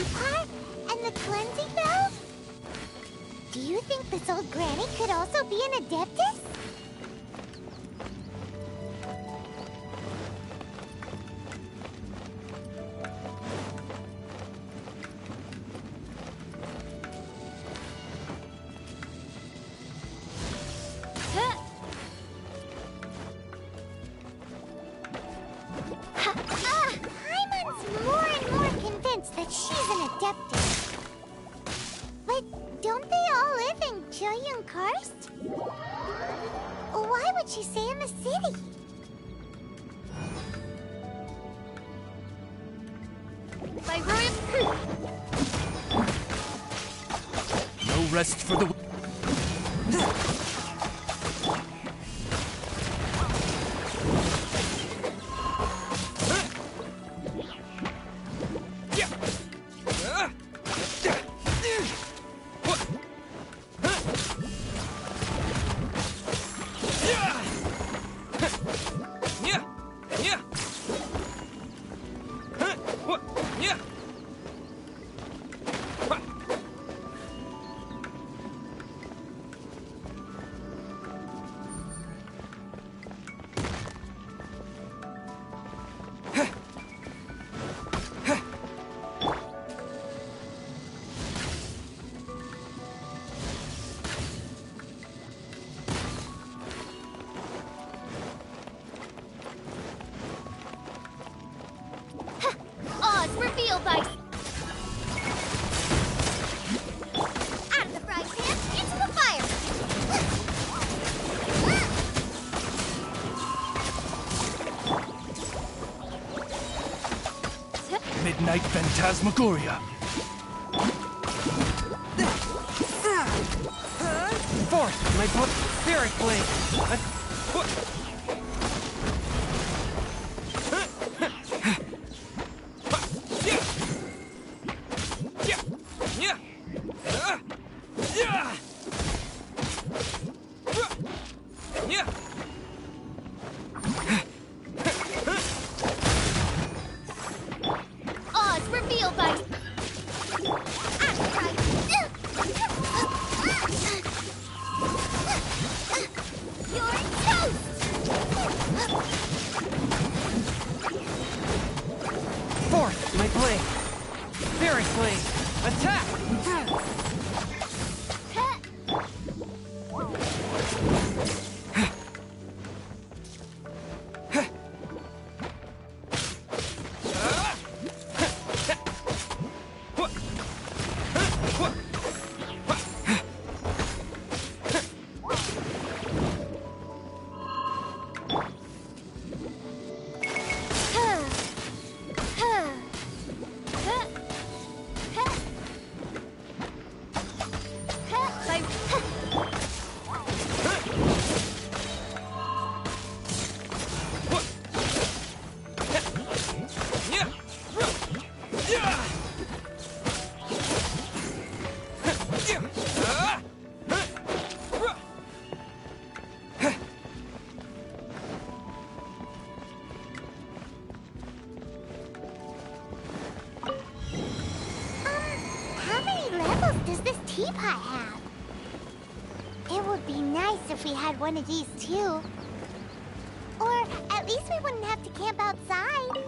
teapot? And the cleansing bell? Do you think this old granny could also be an adeptus? Paimon's more and more convinced that she's an adeptus. But don't they all live in Jueyun Karst? Why would she stay in the city? No rest for the... Midnight Phantasmagoria. Fourth, my spirit blade. Fourth, my blade. Spirit blade. Attack! Teapot have? It would be nice if we had one of these too. Or at least we wouldn't have to camp outside.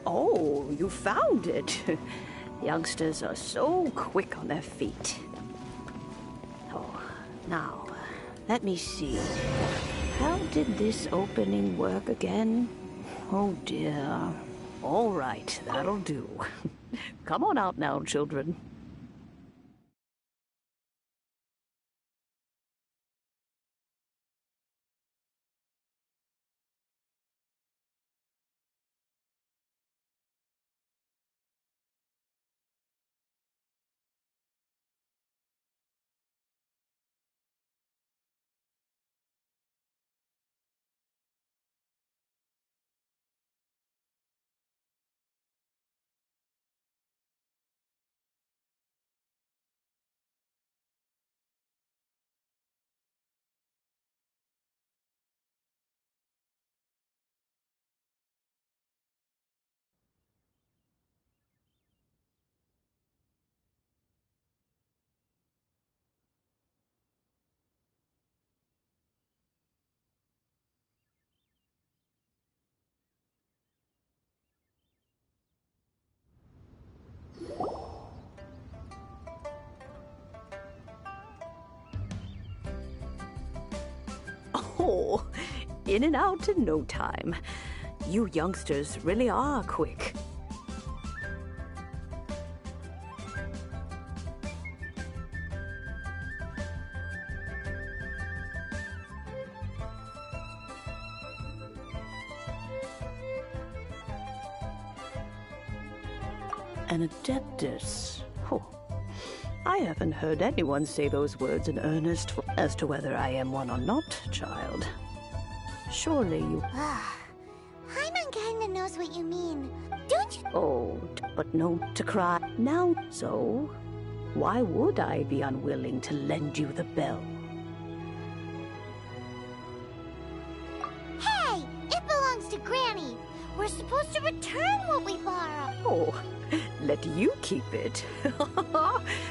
Oh, you found it. Youngsters are so quick on their feet. Oh, now, let me see. How did this opening work again? Oh dear. All right, that'll do. Come on out now, children. Oh, in and out in no time. You youngsters really are quick. An adeptus. Oh, I haven't heard anyone say those words in earnest as to whether I am one or not, child. Surely you... Paimon kinda knows what you mean. Don't you? Oh, but no to cry now. So, why would I be unwilling to lend you the bell? Hey! It belongs to Granny! We're supposed to return what we borrow! Oh, let you keep it.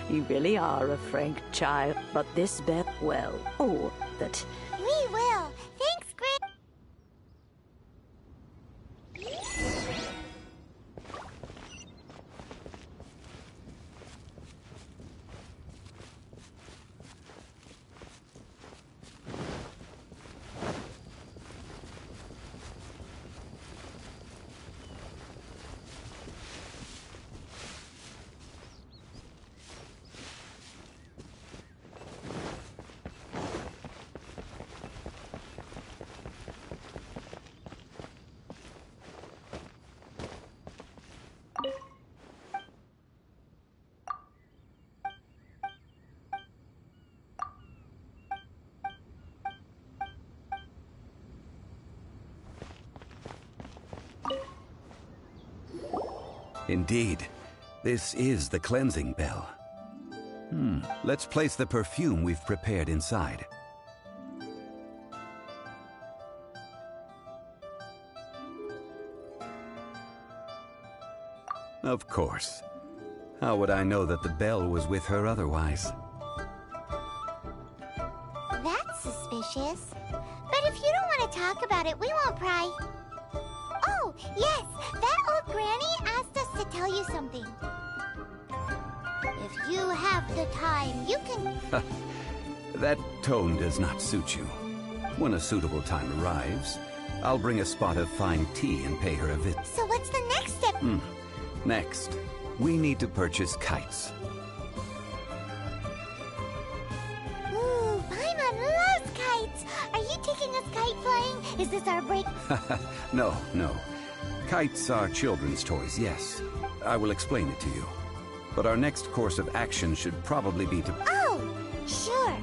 You really are a frank child. But this bell, well, oh, that... We will! Thanks, Gran... Indeed, this is the cleansing bell. Let's place the perfume we've prepared inside. Of course. How would I know that the bell was with her otherwise? That's suspicious. But if you don't want to talk about it, we won't pry. Oh, yes! That old granny asked us to tell you something. If you have the time, you can... That tone does not suit you. When a suitable time arrives, I'll bring a spot of fine tea and pay her a visit. So what's the next step? Next, we need to purchase kites. Ooh, Paimon loves kites! Are you taking us kite flying? Is this our break? No. Kites are children's toys, yes. I will explain it to you. But our next course of action should probably be to... Oh, sure.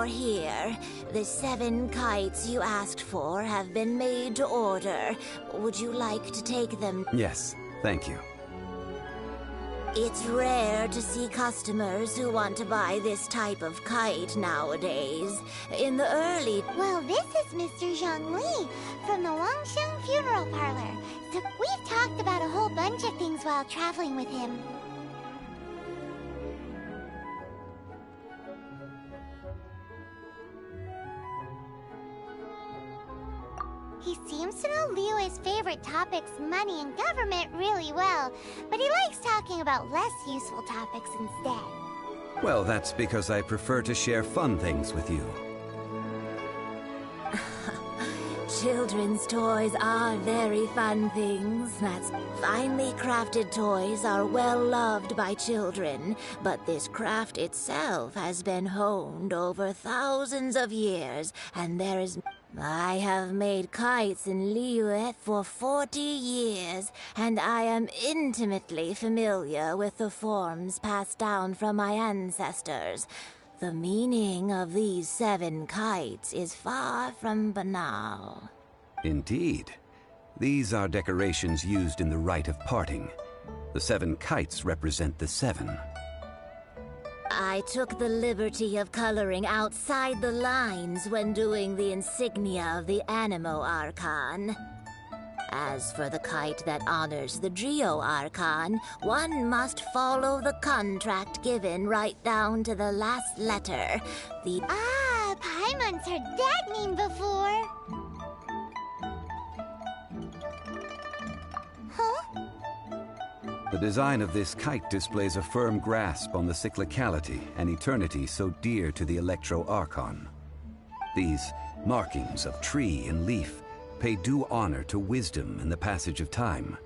you're here. The 7 kites you asked for have been made to order. Would you like to take them? Yes, thank you. It's rare to see customers who want to buy this type of kite nowadays. In the early... Well, this is Mr. Zhongli from the Wangsheng Funeral Parlor. So we've talked about a whole bunch of things while traveling with him. He seems to know Liyue's favorite topics, money and government, really well, but he likes talking about less useful topics instead. Well, that's because I prefer to share fun things with you. Children's toys are very fun things. That's finely crafted toys are well loved by children, but this craft itself has been honed over thousands of years, and there is... I have made kites in Liyue for 40 years, and I am intimately familiar with the forms passed down from my ancestors. The meaning of these 7 kites is far from banal. Indeed. These are decorations used in the rite of parting. The 7 kites represent the 7. I took the liberty of coloring outside the lines when doing the insignia of the Animo Archon. As for the kite that honors the Drio Archon, one must follow the contract given right down to the last letter. Paimon's heard that name before. Huh? The design of this kite displays a firm grasp on the cyclicality and eternity so dear to the Electro Archon. These markings of tree and leaf pay due honor to wisdom and the passage of time.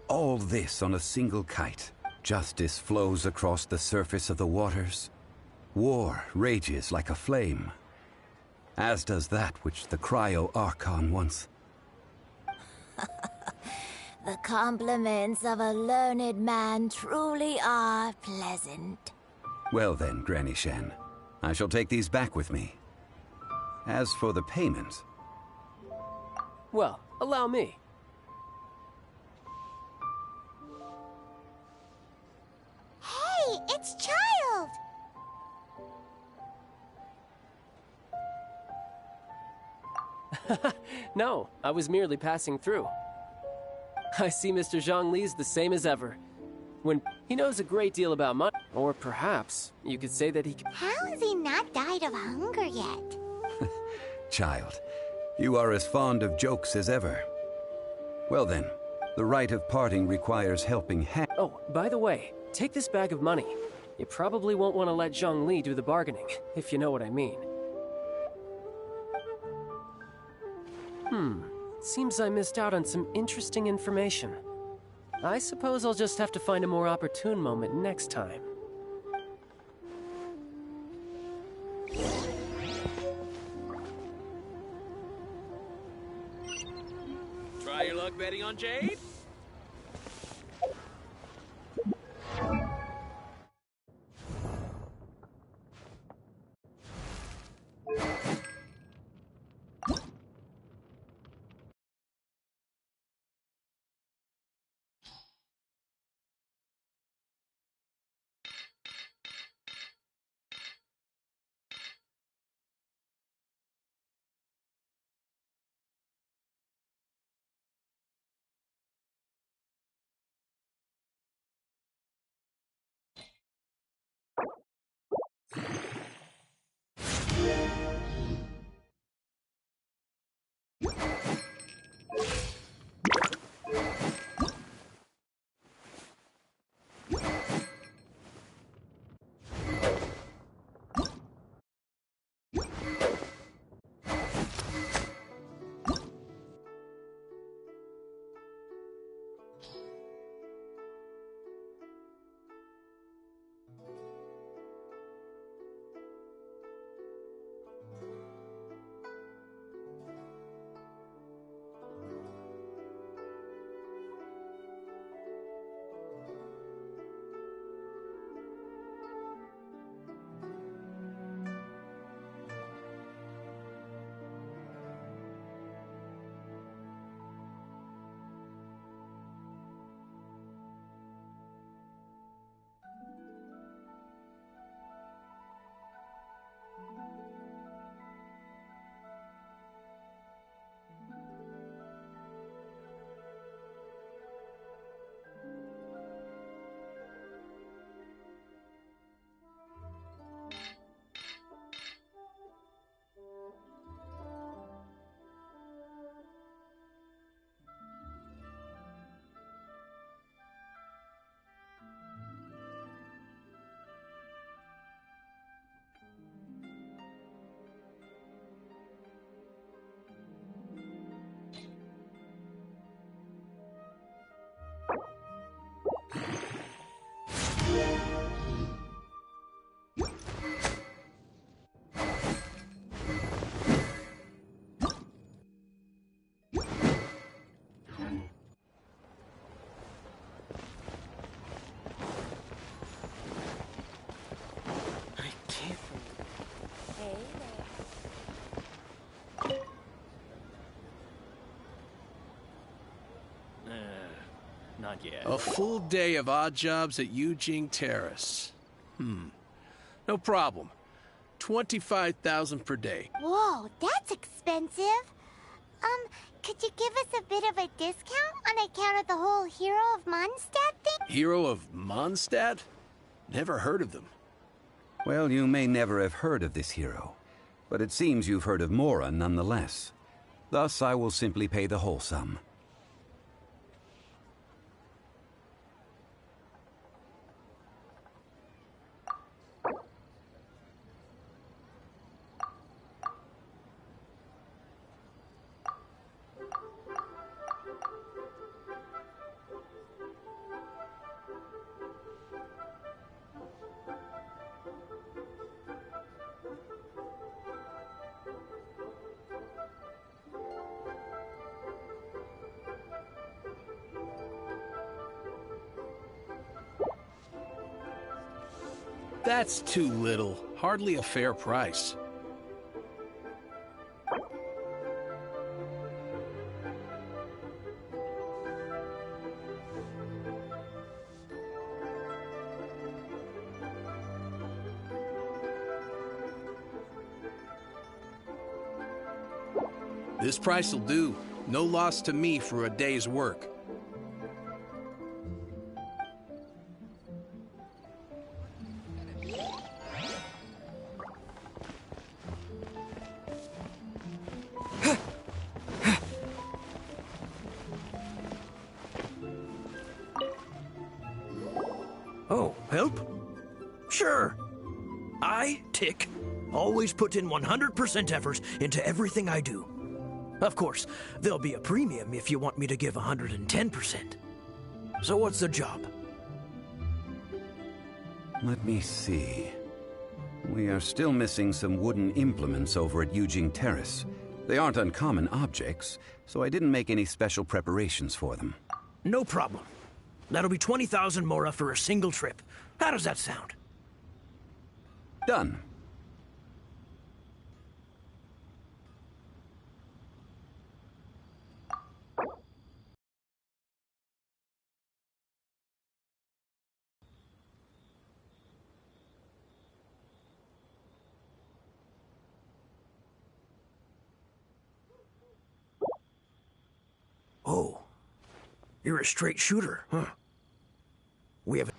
All this on a single kite. Justice flows across the surface of the waters. War rages like a flame, as does that which the Cryo Archon once... The compliments of a learned man truly are pleasant. Well then, Granny Shan, I shall take these back with me. As for the payment... Well, allow me. Hey, it's Child! No, I was merely passing through. I see Mr. Zhongli's the same as ever. When he knows a great deal about money, or perhaps you could say that he can... How has he not died of hunger yet? Child, you are as fond of jokes as ever. Well then, the rite of parting requires helping hand... Oh, by the way, take this bag of money. You probably won't want to let Zhongli do the bargaining, if you know what I mean. Seems I missed out on some interesting information. I suppose I'll just have to find a more opportune moment next time. Try your luck betting on Jade? Not yet. A full day of odd jobs at Eugene Terrace. No problem. 25,000 per day. Whoa, that's expensive. Could you give us a bit of a discount on account of the whole Hero of Mondstadt thing? Hero of Mondstadt? Never heard of them. Well, you may never have heard of this hero, but it seems you've heard of Mora nonetheless. Thus, I will simply pay the whole sum. That's too little. Hardly a fair price. This price will do. No loss to me for a day's work. Oh, help? Sure. I, Tick, always put in 100% effort into everything I do. Of course, there'll be a premium if you want me to give 110%. So what's the job? Let me see. We are still missing some wooden implements over at Eugene Terrace. They aren't uncommon objects, so I didn't make any special preparations for them. No problem. That'll be 20,000 Mora for a single trip. How does that sound? Done. Oh, you're a straight shooter, huh? We have...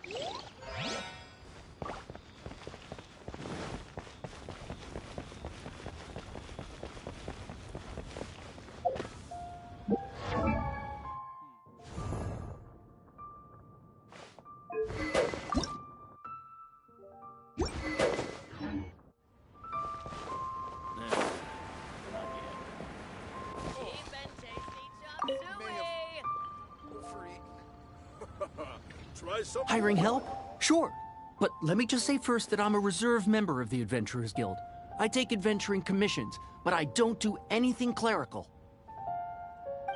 Hiring help? Sure. But let me just say first that I'm a reserve member of the Adventurers Guild. I take adventuring commissions, but I don't do anything clerical.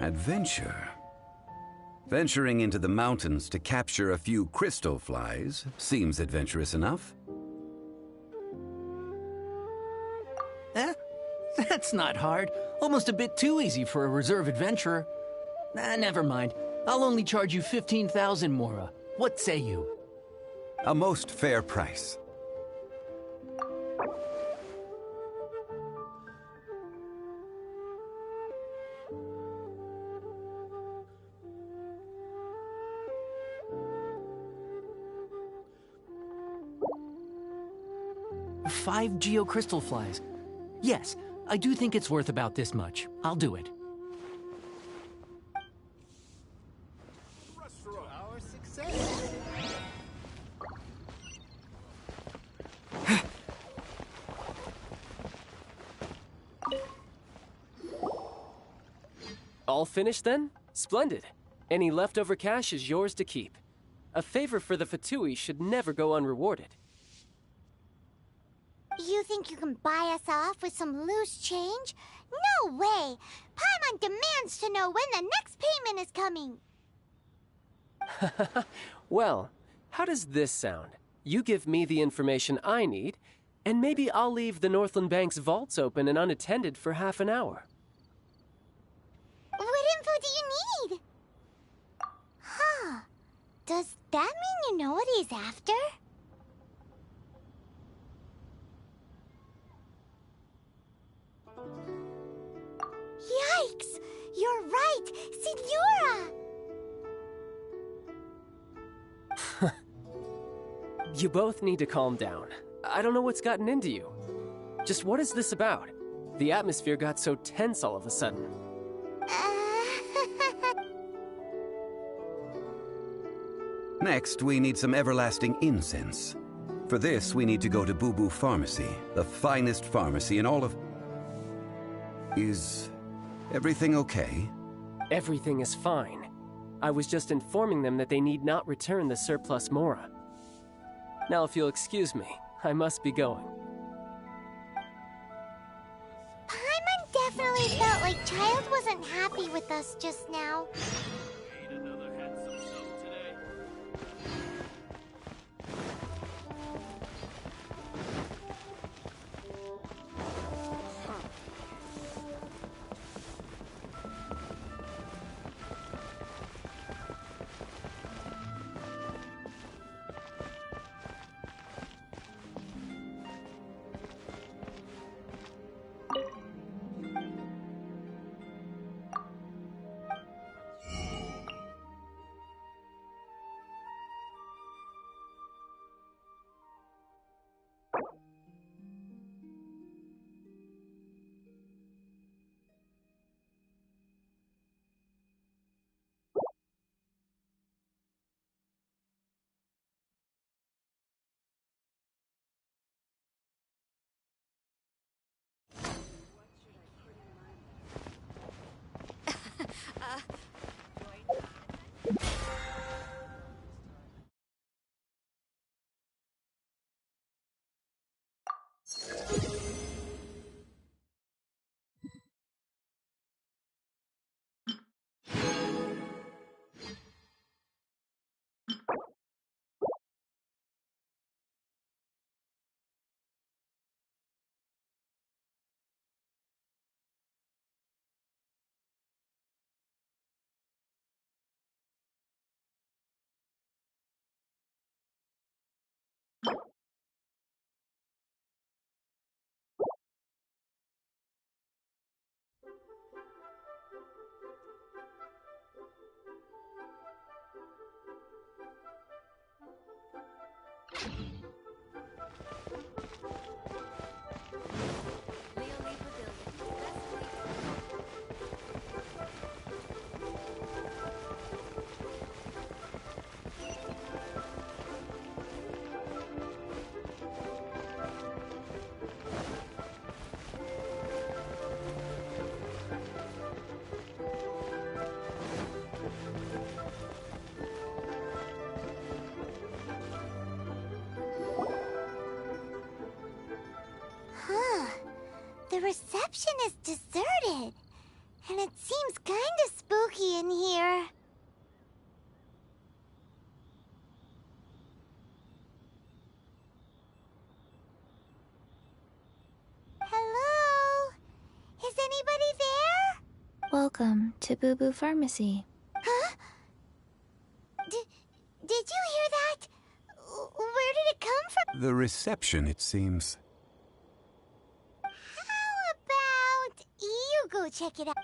Adventure? Venturing into the mountains to capture a few crystal flies seems adventurous enough. That's not hard. Almost a bit too easy for a reserve adventurer. Never mind. I'll only charge you 15,000 Mora. What say you? A most fair price. Five geocrystal flies. Yes, I do think it's worth about this much. I'll do it. Our success. All finished then? Splendid. Any leftover cash is yours to keep. A favor for the Fatui should never go unrewarded. You think you can buy us off with some loose change? No way! Paimon demands to know when the next payment is coming! Well, how does this sound? You give me the information I need, and maybe I'll leave the Northland Bank's vaults open and unattended for half an hour. What info do you need? Huh. is after? Yikes! You're right! Signora! You both need to calm down. I don't know what's gotten into you. Just what is this about? The atmosphere got so tense all of a sudden. Next, we need some everlasting incense. For this, we need to go to Boo Boo Pharmacy, the finest pharmacy in all of... Is everything okay? Everything is fine. I was just informing them that they need not return the surplus Mora. Now, if you'll excuse me, I must be going. Paimon definitely felt like Child wasn't happy with us just now. The reception is deserted, and it seems kinda spooky in here. Hello? Is anybody there? Welcome to Boo Boo Pharmacy. Huh? Did you hear that? Where did it come from? The reception, it seems. How about you go check it out?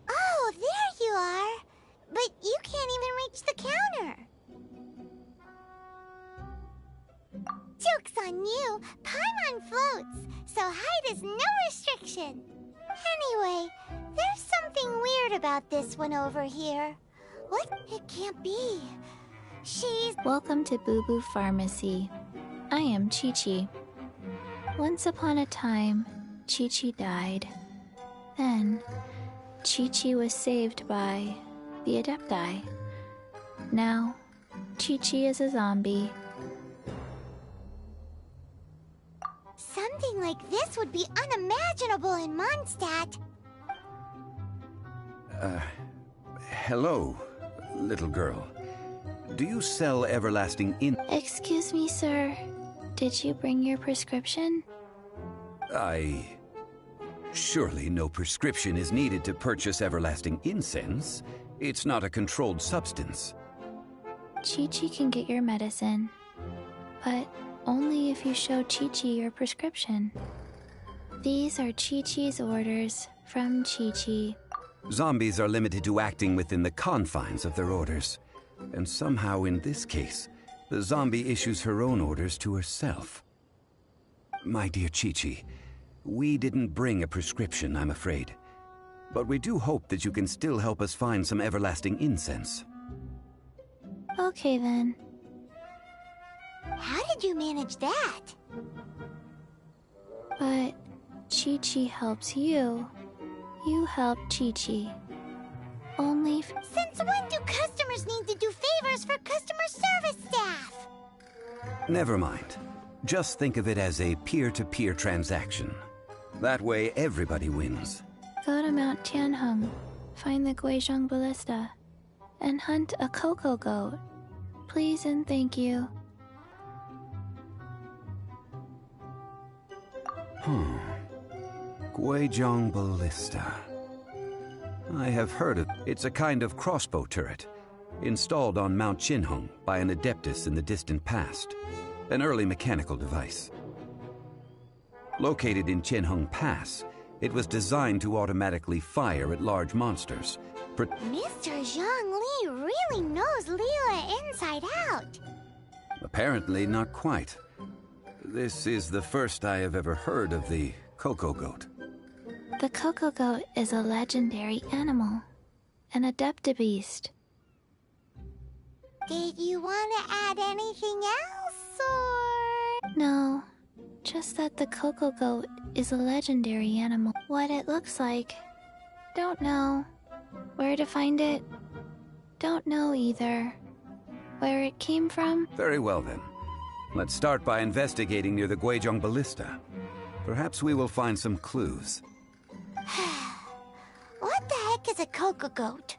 Oh, there you are. But you can't even reach the counter. Joke's on you. Paimon floats, so height is no restriction. Anyway, there's something weird about this one over here. What? It can't be. She's... Welcome to Boo Boo Pharmacy. I am Chi-Chi. Once upon a time, Chi-Chi died. Then, Chi-Chi was saved by the Adepti. Now, Chi-Chi is a zombie. Something like this would be unimaginable in Mondstadt. Hello, little girl. Do you sell everlasting Excuse me, sir. Did you bring your prescription? Surely no prescription is needed to purchase everlasting incense. It's not a controlled substance. Chi-Chi can get your medicine, but only if you show Chi-Chi your prescription. These are Chi-Chi's orders from Chi-Chi. Zombies are limited to acting within the confines of their orders. And somehow in this case, the zombie issues her own orders to herself. My dear Chi-Chi, we didn't bring a prescription, I'm afraid. But we do hope that you can still help us find some everlasting incense. Okay then. How did you manage that? But Chi-Chi helps you. You help Chi-Chi. Only Since when do customers need to do favors for customer service staff? Never mind. Just think of it as a peer-to-peer transaction. That way everybody wins. Go to Mount Tianheng, find the Guizhong Ballista, and hunt a cocoa goat. Please and thank you. Guizhong Ballista. I have heard of it. It's a kind of crossbow turret, installed on Mount Tianheng by an adeptus in the distant past. An early mechanical device. Located in Tianheng Pass, it was designed to automatically fire at large monsters. Mr. Zhang Li really knows Leela inside out. Apparently not quite. This is the first I have ever heard of the cocoa goat. The cocoa goat is a legendary animal, an adeptabeast. Did you want to add anything else, or...? No, just that the cocoa goat is a legendary animal. What it looks like, don't know. Where to find it, don't know either. Where it came from? Very well then. Let's start by investigating near the Guizhong Ballista. Perhaps we will find some clues. What the heck is a cocoa goat?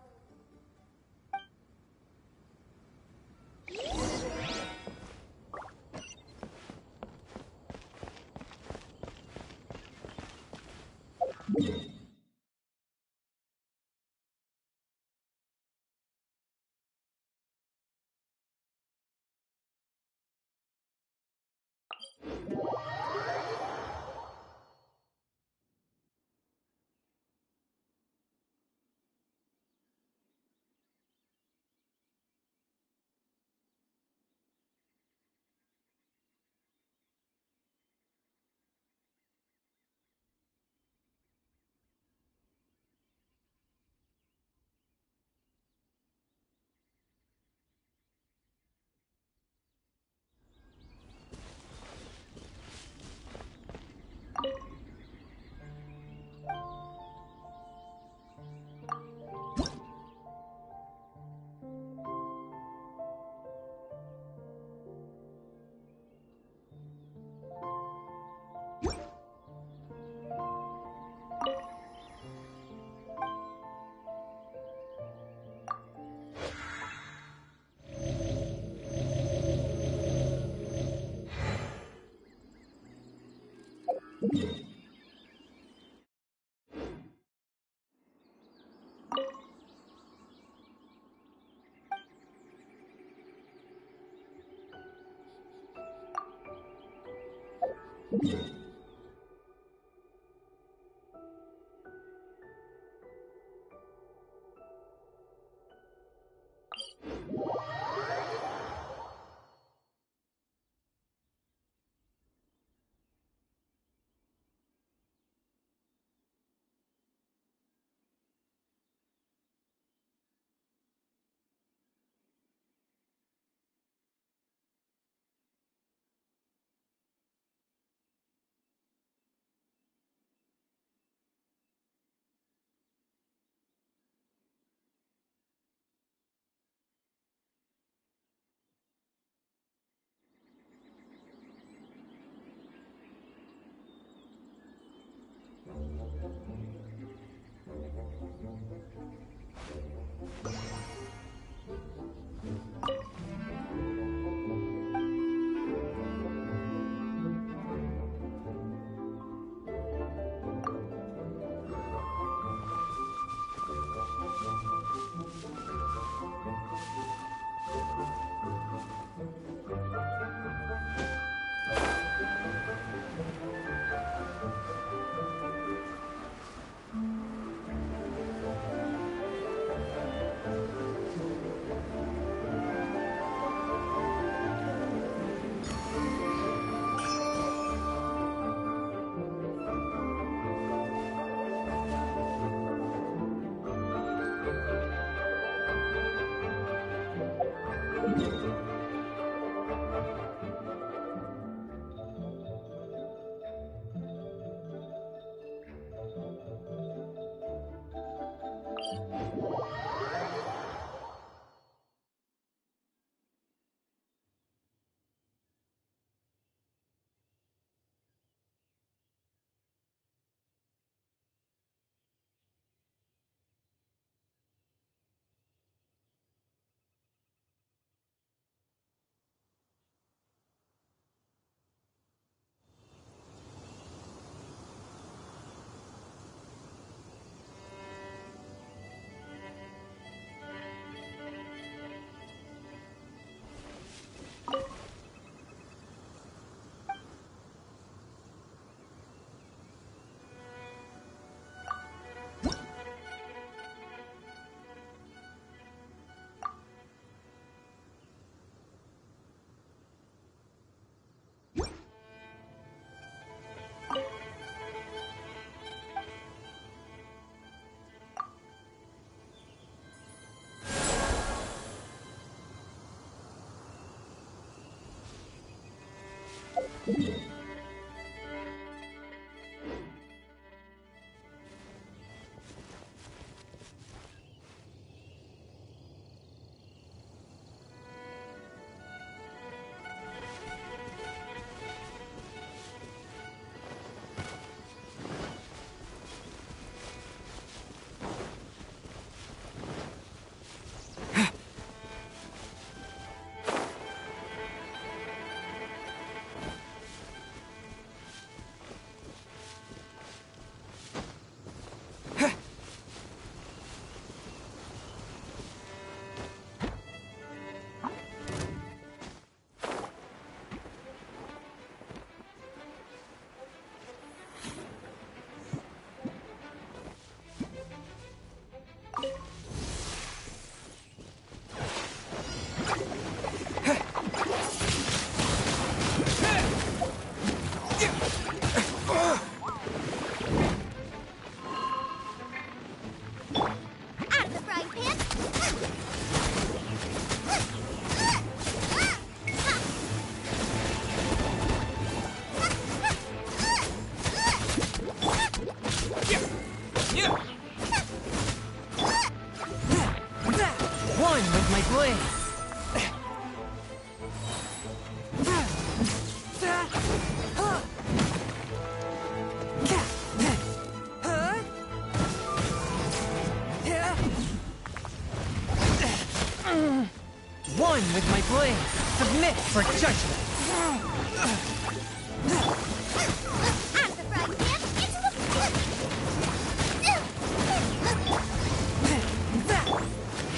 With my blade, submit for judgment.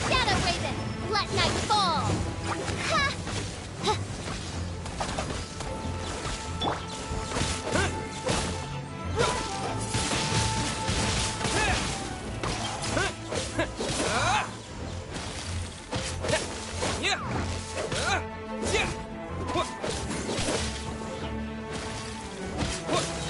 Shadow Raven, let night fall. What?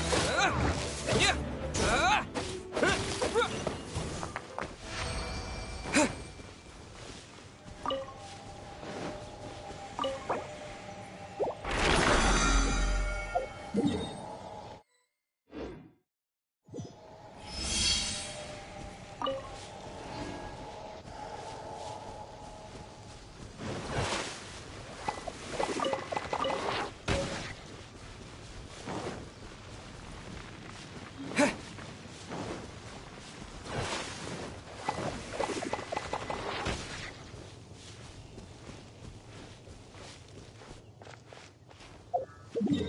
Yeah.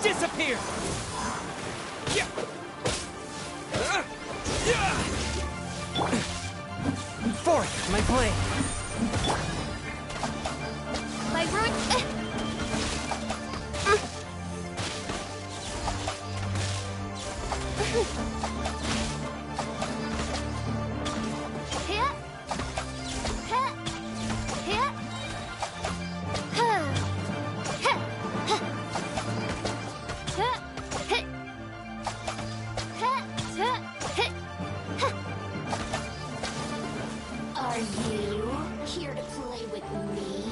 Disappear. Forth, my blade. My root. Are you here to play with me?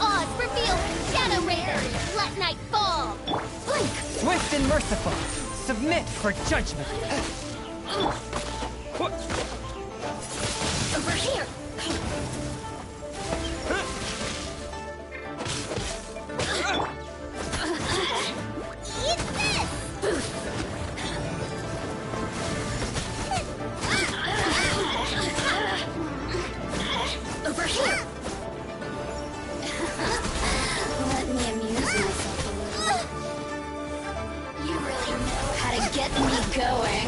Odds reveal. Shadow Raider. Let night fall. Blink. Swift and merciful. Submit for judgment. Over here. Eat this. Over here. Let me amuse myself a little. You really know how to get me going.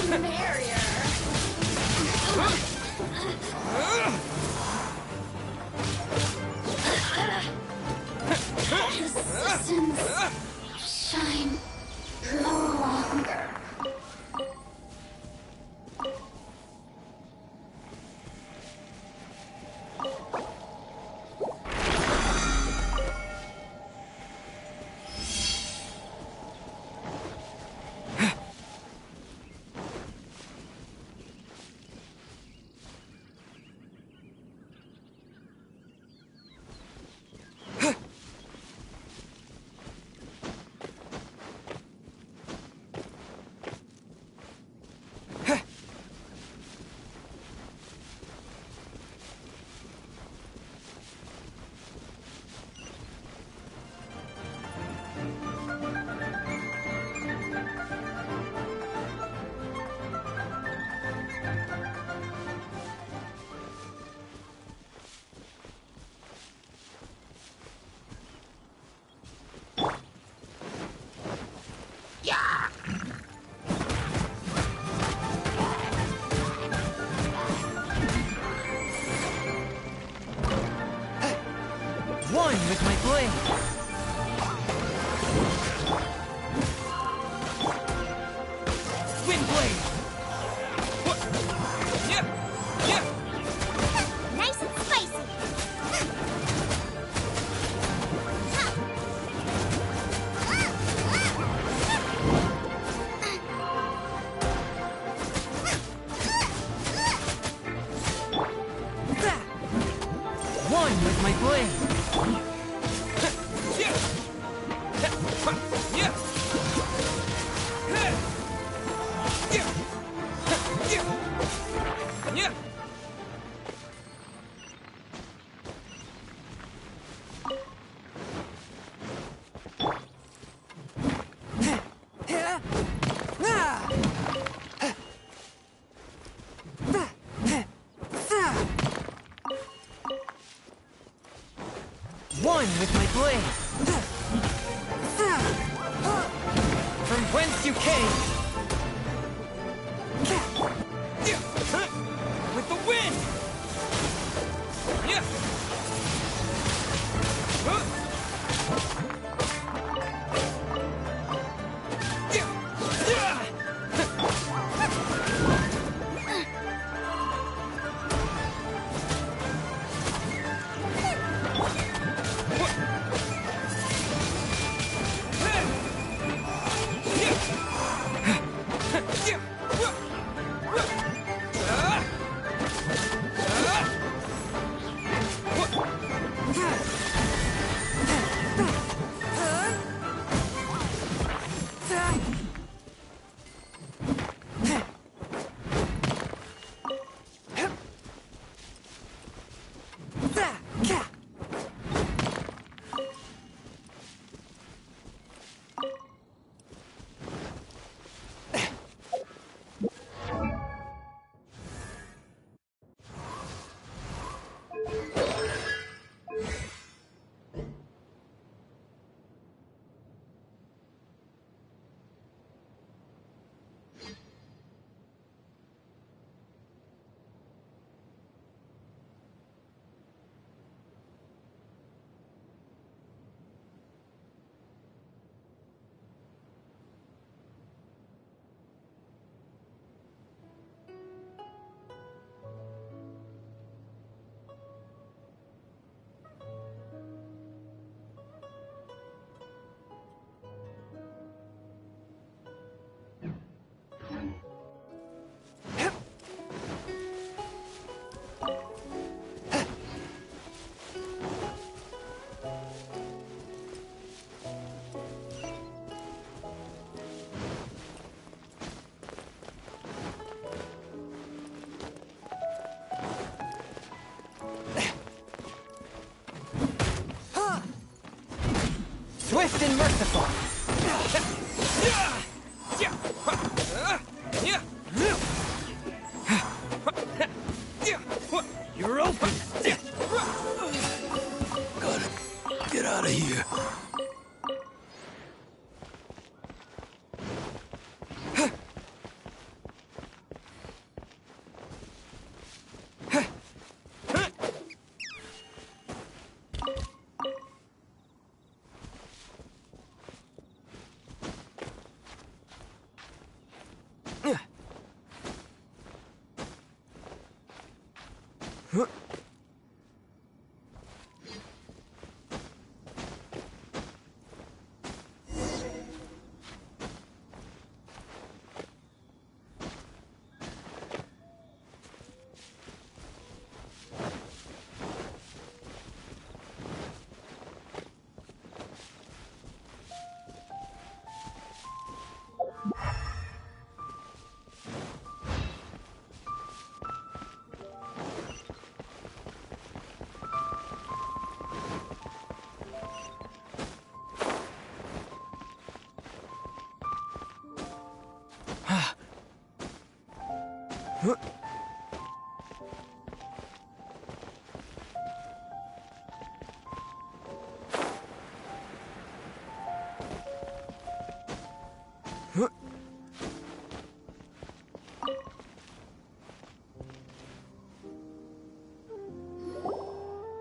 The merrier. Resistance shine no longer. One with my blade. Wind blade. Nice and spicy. One One with my blade. One with my blade. From whence you came. With the wind. Swift and merciful. You're open. Gotta get out of here.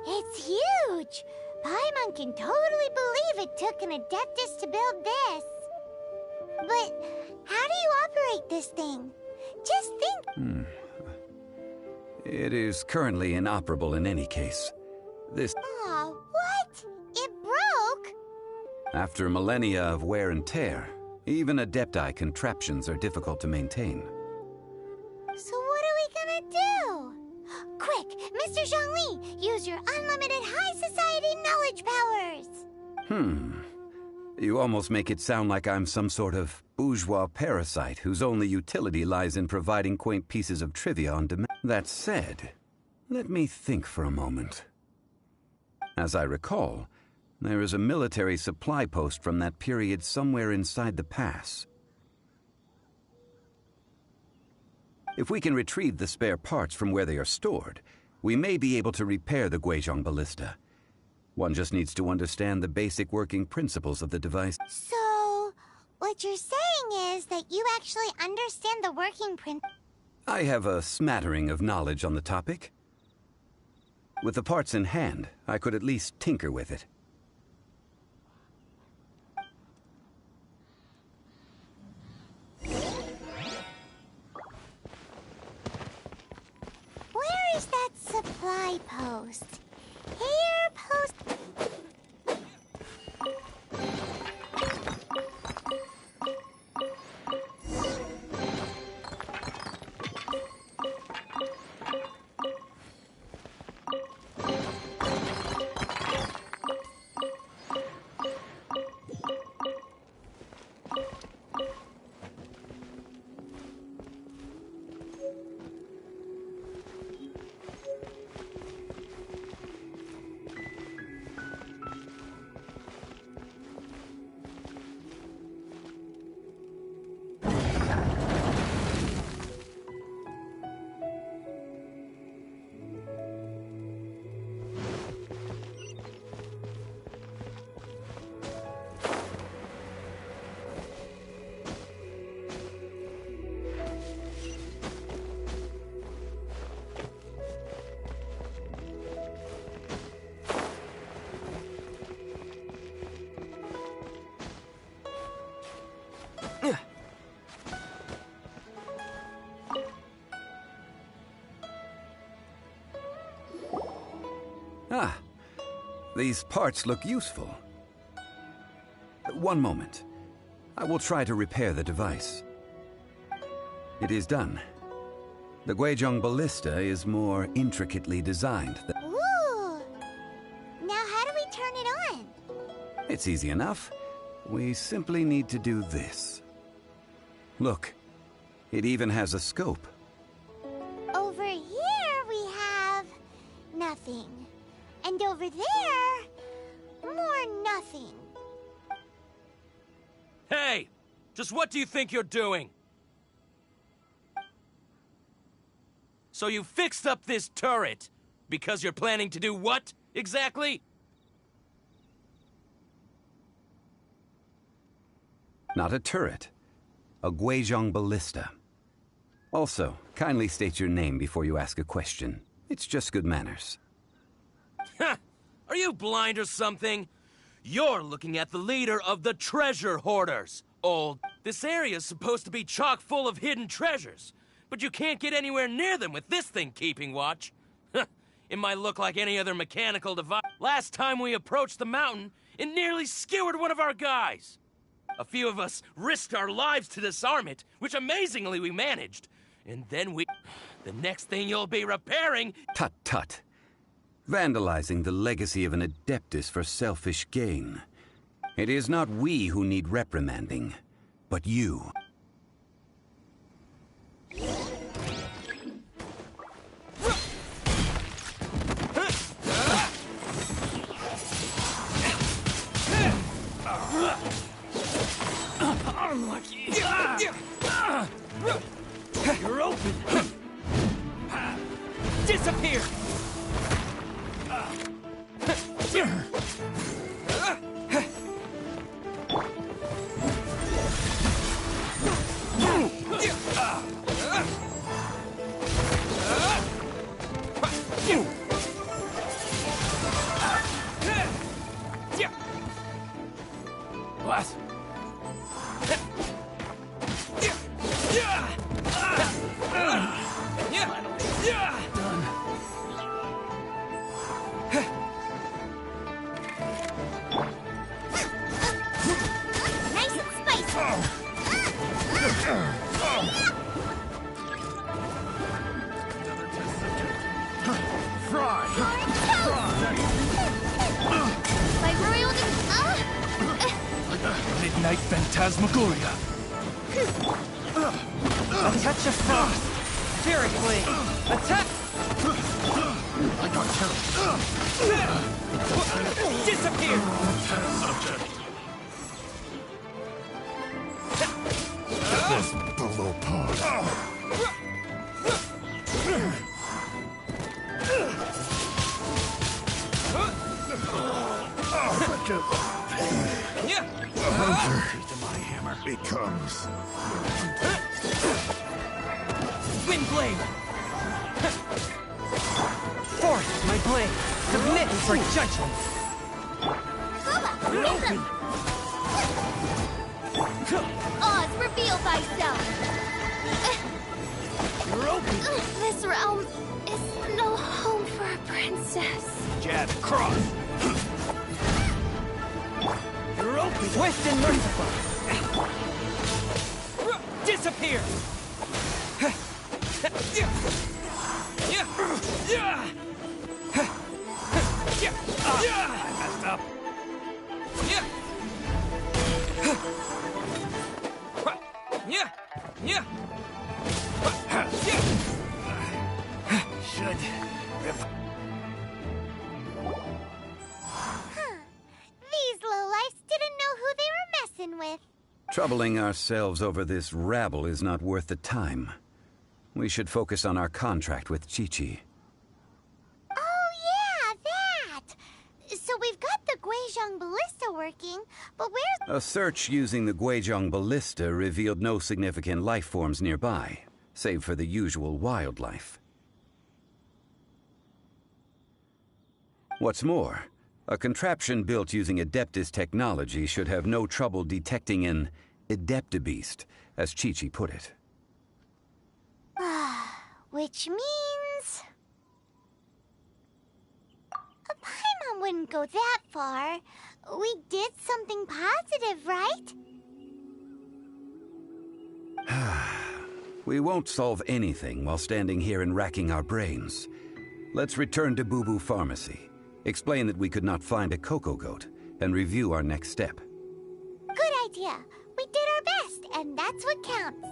It's huge! Paimon can totally believe it took an Adeptus to build this. But how do you operate this thing? Just think... It is currently inoperable in any case. This... Aw, what? It broke? After millennia of wear and tear, even Adepti contraptions are difficult to maintain. So what are we gonna do? Quick, Mr. Zhongli, use your unlimited high society knowledge powers! You almost make it sound like I'm some sort of bourgeois parasite whose only utility lies in providing quaint pieces of trivia on demand. That said, let me think for a moment. As I recall, there is a military supply post from that period somewhere inside the pass. If we can retrieve the spare parts from where they are stored, we may be able to repair the Guizhong ballista. One just needs to understand the basic working principles of the device. So, what you're saying is that you actually understand the working principles? I have a smattering of knowledge on the topic. With the parts in hand, I could at least tinker with it. Where is that supply post? Here, post... Ah, these parts look useful. One moment. I will try to repair the device. It is done. The Guizhong ballista is more intricately designed. Ooh! Now how do we turn it on? It's easy enough. We simply need to do this. Look, it even has a scope. Over here we have... nothing. And over there... more nothing. Hey! Just what do you think you're doing? So you fixed up this turret because you're planning to do what, exactly? Not a turret. A Guizhong ballista. Also, kindly state your name before you ask a question. It's just good manners. Ha! Are you blind or something? You're looking at the leader of the treasure hoarders, old. This area's supposed to be chock full of hidden treasures, but you can't get anywhere near them with this thing keeping watch. It might look like any other mechanical device. Last time we approached the mountain, it nearly skewered one of our guys. A few of us risked our lives to disarm it, which amazingly we managed. And then the next thing you'll be repairing... Tut tut. Vandalizing the legacy of an adeptus for selfish gain. It is not we who need reprimanding, but you. Unlucky. You're open. Disappear. What? Night Phantasmagoria. A touch of frost. Fury Blade. Attack! I got terrible. Disappear! This bolo pod. To my hammer becomes Wind Blade! Force my blade! Submit for judgment! You're open! Oz, reveal thyself! You're open! This realm is no home for a princess. Jab cross. You're open! Swift and merciful! Disappear! I messed up. Should rip. These lowlifes didn't know who they were messing with. Troubling ourselves over this rabble is not worth the time. We should focus on our contract with Chi-Chi. Oh, yeah, that! So we've got the Guizhong ballista working, but where's... A search using the Guizhong ballista revealed no significant life forms nearby, save for the usual wildlife. What's more, a contraption built using Adeptus technology should have no trouble detecting an Adeptabeast, as Chi-Chi put it. Which means... A Paimon wouldn't go that far. We did something positive, right? We won't solve anything while standing here and racking our brains. Let's return to Boo Boo Pharmacy, explain that we could not find a Coco Goat, and review our next step. Good idea. We did our best, and that's what counts.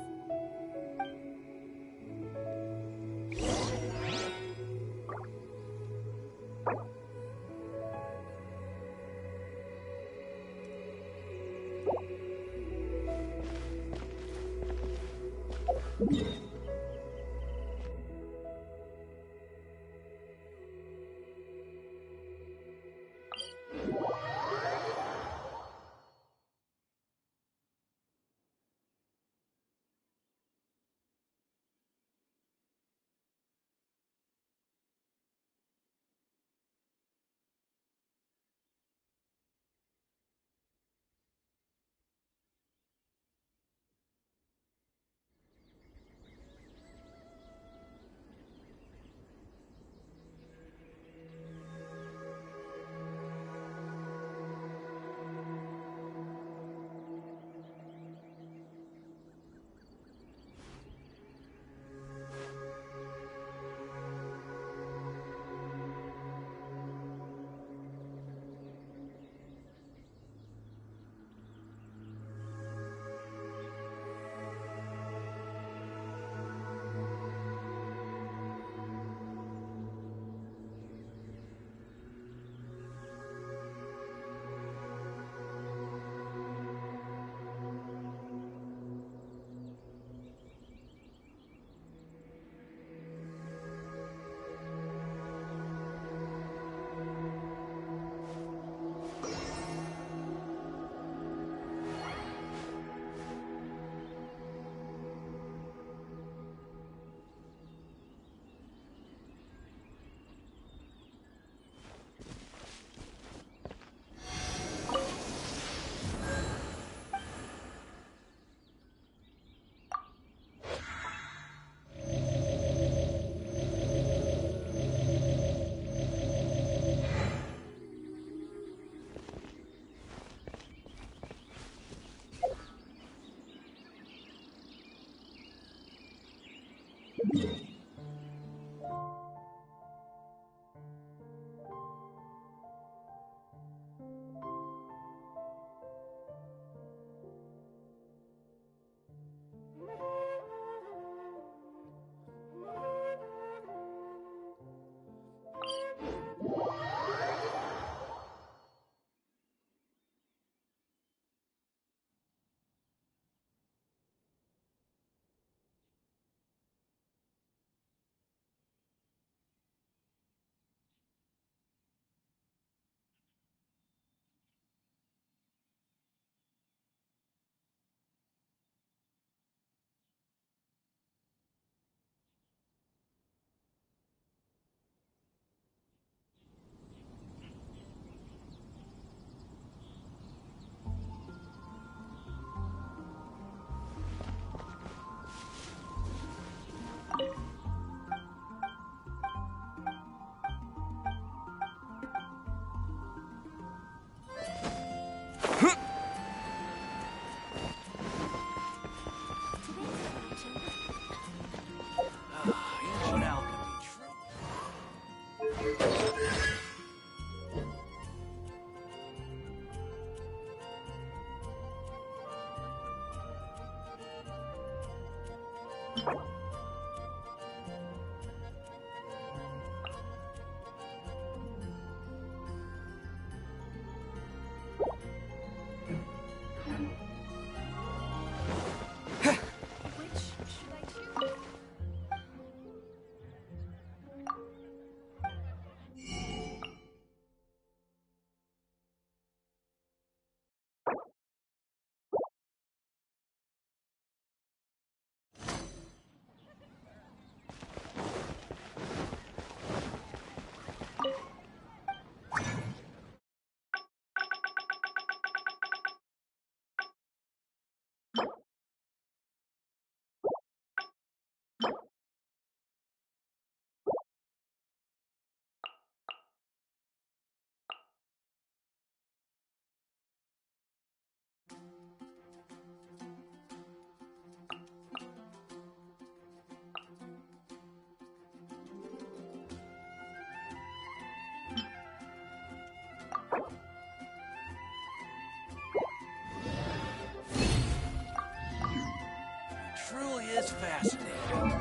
That's fascinating.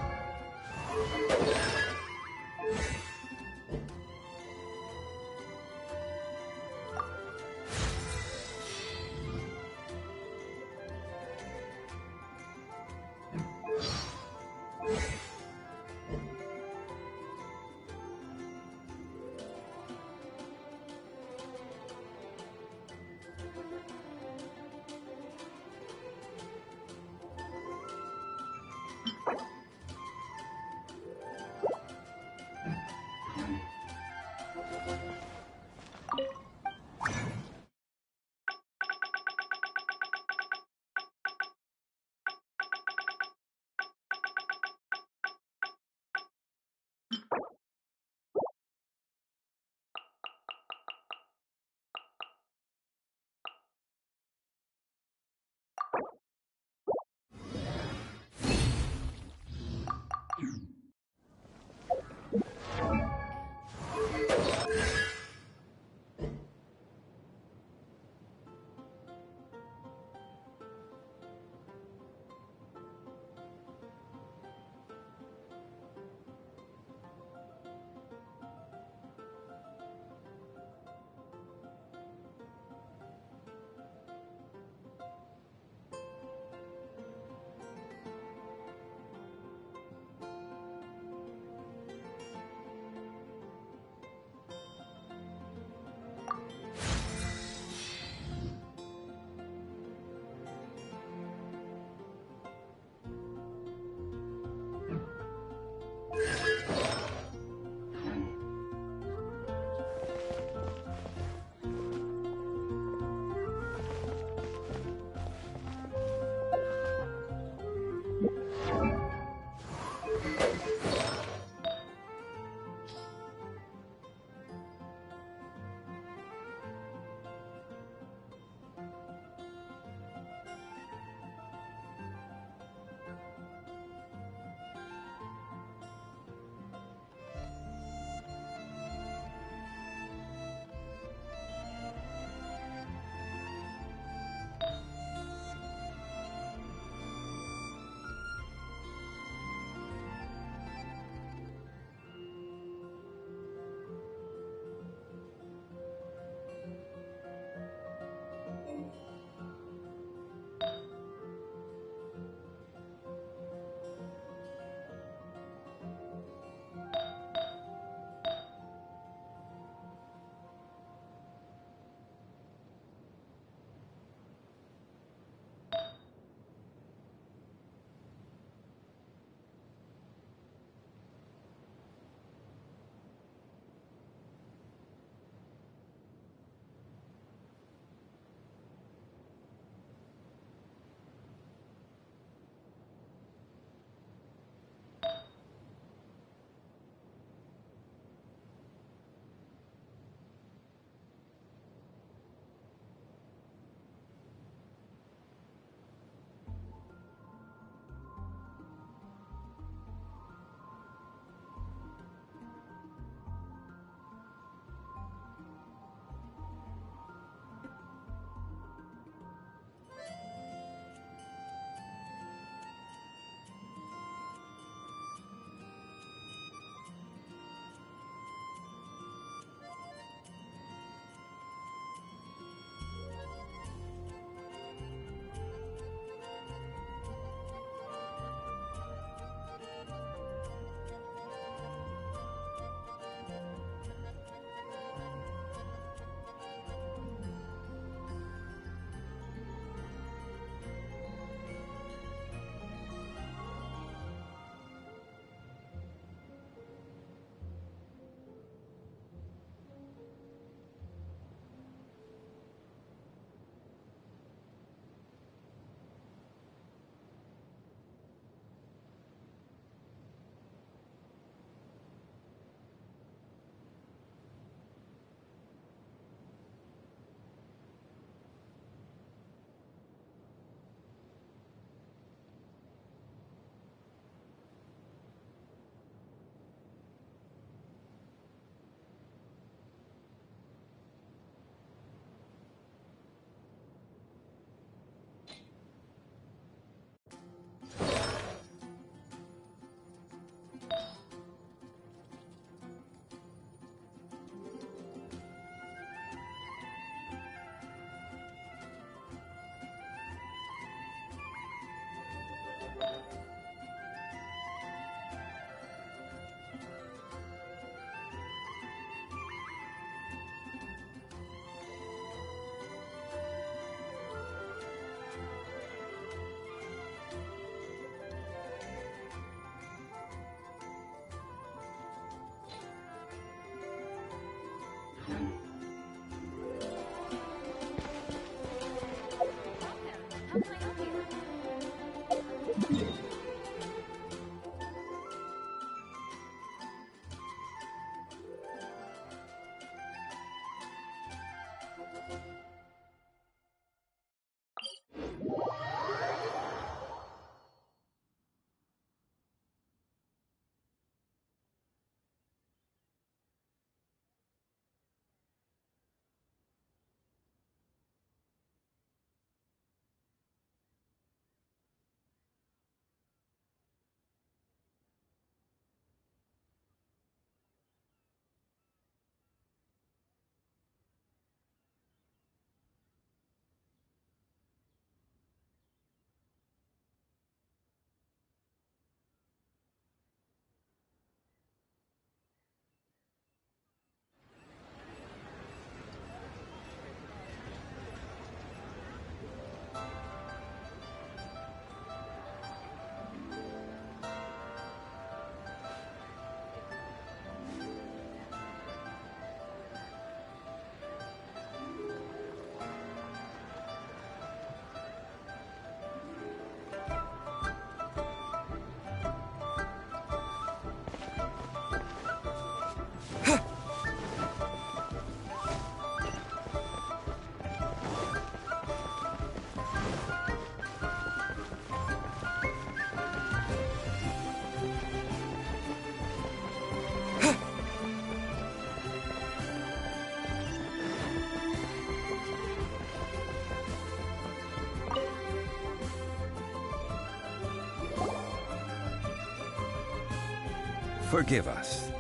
Forgive us.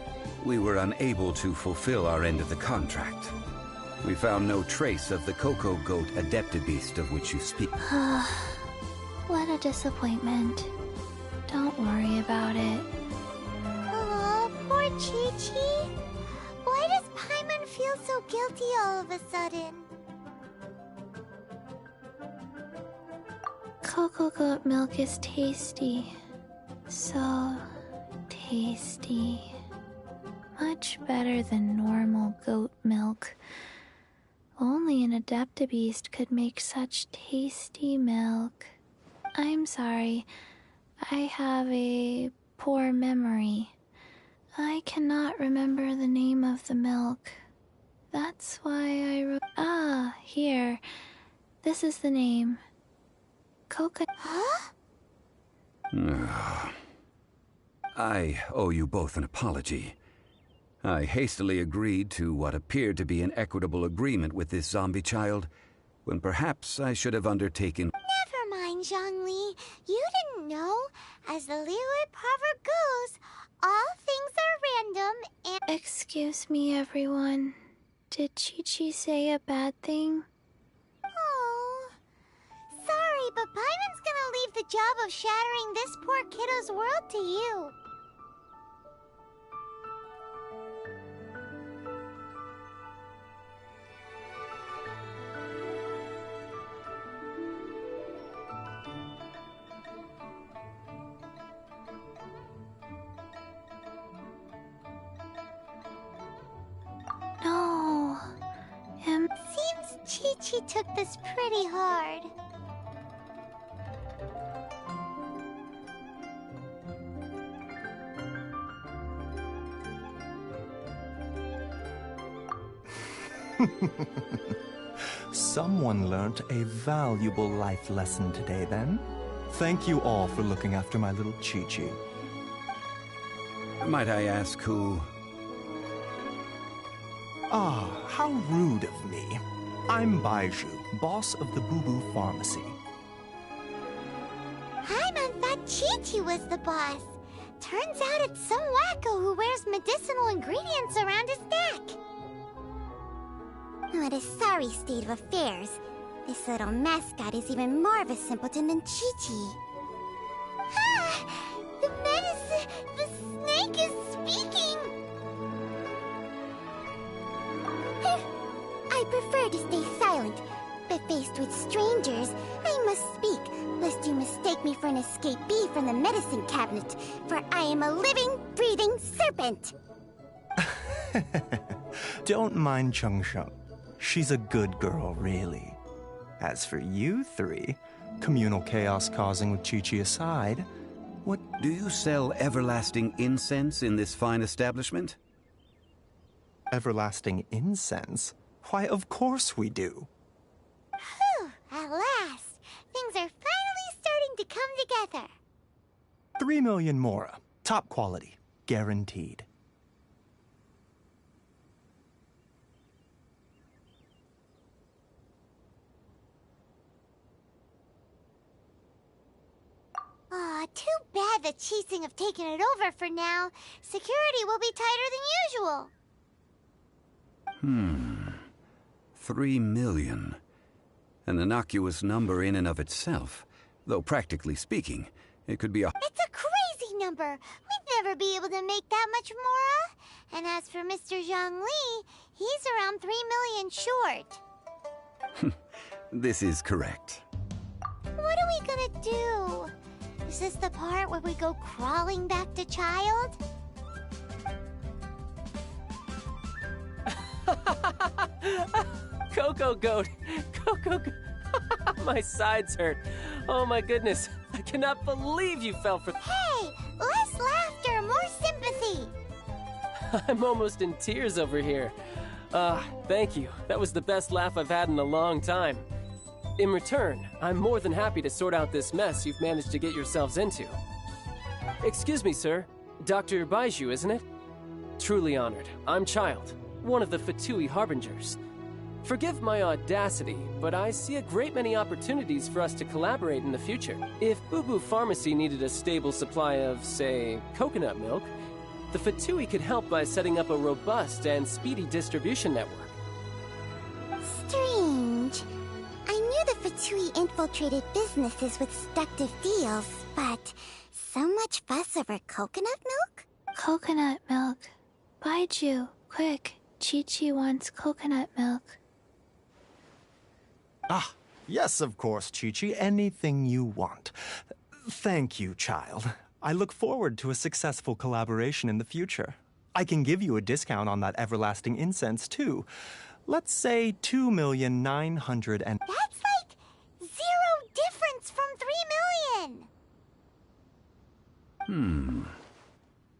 We were unable to fulfill our end of the contract. We found no trace of the cocoa goat adeptibeast of which you speak. What a disappointment. Don't worry about it. Oh, poor Chi-Chi. Why does Paimon feel so guilty all of a sudden? Cocoa goat milk is tasty. So tasty. Much better than normal goat milk. Only an adeptibeast could make such tasty milk. I'm sorry. I have a poor memory. I cannot remember the name of the milk. That's why I wrote... Ah, here. This is the name. Coconut... Huh? I owe you both an apology. I hastily agreed to what appeared to be an equitable agreement with this zombie child, when perhaps I should have undertaken... Never mind, Zhongli. You didn't know. As the Liyue proverb goes, all things are random and... Excuse me, everyone. Did Chi-Chi say a bad thing? Oh. Sorry, but Paimon's gonna leave the job of shattering this poor kiddo's world to you. No. Seems Chi-Chi took this pretty hard. Someone learnt a valuable life lesson today, then. Thank you all for looking after my little Chi-Chi. Might I ask who... Ah, how rude of me. I'm Baiju, boss of the Boo Boo Pharmacy. Paimon thought Chi-Chi was the boss. Turns out it's some wacko who wears medicinal ingredients around his neck. What a sorry state of affairs. This little mascot is even more of a simpleton than Chi-Chi. Ah! The medicine... the snake is speaking! I prefer to stay silent, but faced with strangers, I must speak, lest you mistake me for an escapee from the medicine cabinet, for I am a living, breathing serpent! Don't mind Changsheng. She's a good girl, really. As for you three, communal chaos causing with Chi-Chi aside, what... Do you sell everlasting incense in this fine establishment? Everlasting incense? Why, of course we do. Whew, at last. Things are finally starting to come together. 3 million mora. Top quality. Guaranteed. Aw, too bad the Qixing have taken it over for now. Security will be tighter than usual. 3 million. An innocuous number in and of itself. Though practically speaking, it could be a... It's a crazy number. We'd never be able to make that much mora. And as for Mr. Zhongli, he's around 3 million short. This is correct. What are we gonna do? Is this the part where we go crawling back to child? Cocoa goat! Cocoa goat! My sides hurt. Oh my goodness. I cannot believe you fell for... Hey! Less laughter, more sympathy! I'm almost in tears over here. Thank you. That was the best laugh I've had in a long time. In return, I'm more than happy to sort out this mess you've managed to get yourselves into. Excuse me, sir. Dr. Baiju, isn't it? Truly honored. I'm Child, one of the Fatui Harbingers. Forgive my audacity, but I see a great many opportunities for us to collaborate in the future. If Boo Boo Pharmacy needed a stable supply of, say, coconut milk, The Fatui could help by setting up a robust and speedy distribution network. Strange. I knew the Fatui infiltrated businesses with seductive deals, but so much fuss over coconut milk? Coconut milk. Baiju, quick. Chi-Chi wants coconut milk. Ah, yes, of course, Chi-Chi. Anything you want. Thank you, child. I look forward to a successful collaboration in the future. I can give you a discount on that everlasting incense, too. Let's say 2,900,000 and... That's like 0 difference from 3 million!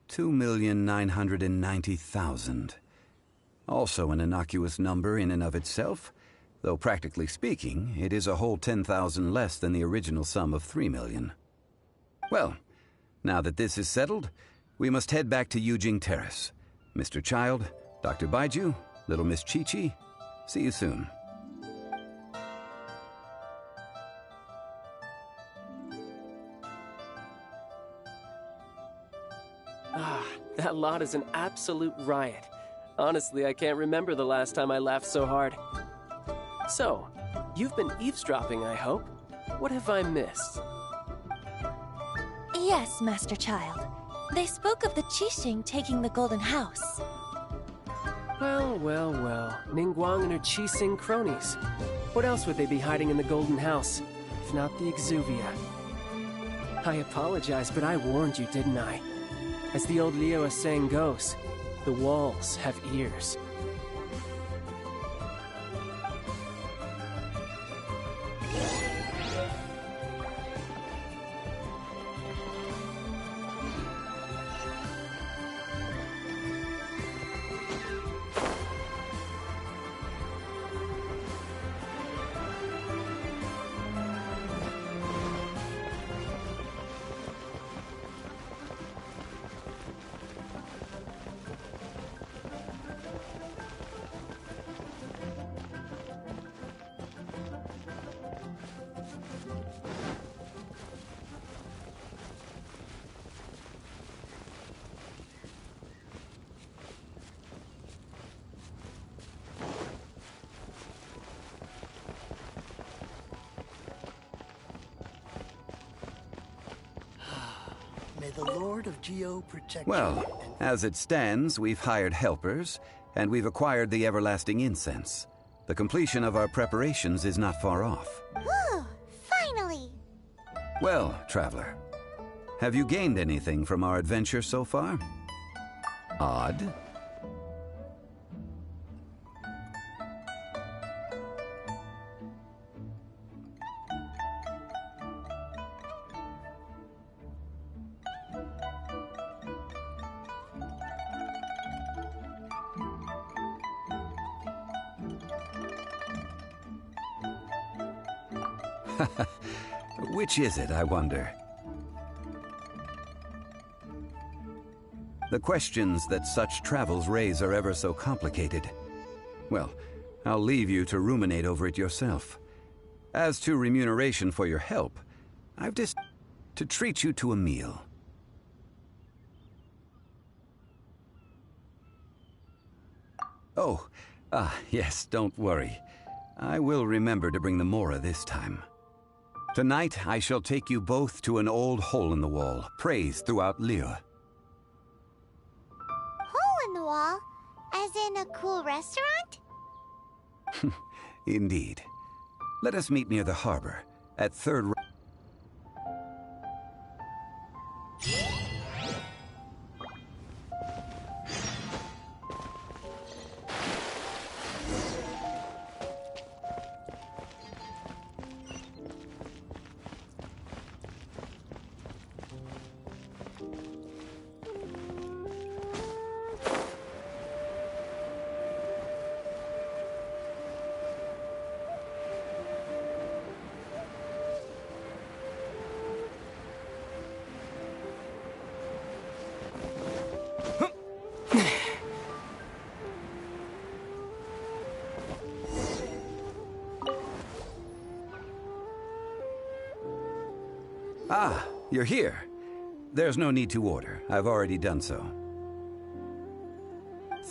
2,990,000. Also an innocuous number in and of itself, though practically speaking, it is a whole 10,000 less than the original sum of 3 million. Well, now that this is settled, we must head back to Yujing Terrace. Mr. Child, Dr. Baiju, little Miss Chi-Chi, see you soon. Ah, that lot is an absolute riot. Honestly, I can't remember the last time I laughed so hard. So, you've been eavesdropping, I hope? What have I missed? Yes, Master Child. They spoke of the Qixing taking the Golden House. Well, well, well. Ningguang and her Qixing cronies. What else would they be hiding in the Golden House, if not the exuvia? I apologize, but I warned you, didn't I? As the old Liyue saying goes, the walls have ears. May the Lord of Geo protect you. Well, as it stands, we've hired helpers, and we've acquired the everlasting incense. The completion of our preparations is not far off. Whew, finally! Well, traveler, have you gained anything from our adventure so far? Odd? Which is it, I wonder? The questions that such travels raise are ever so complicated. Well, I'll leave you to ruminate over it yourself. As to remuneration for your help, I've decided to treat you to a meal. Oh, yes, don't worry. I will remember to bring the Mora this time. Tonight, I shall take you both to an old hole in the wall, praised throughout Liyue. Hole in the wall? As in a cool restaurant? Indeed. Let us meet near the harbor, at Third... Ah, you're here. There's no need to order. I've already done so.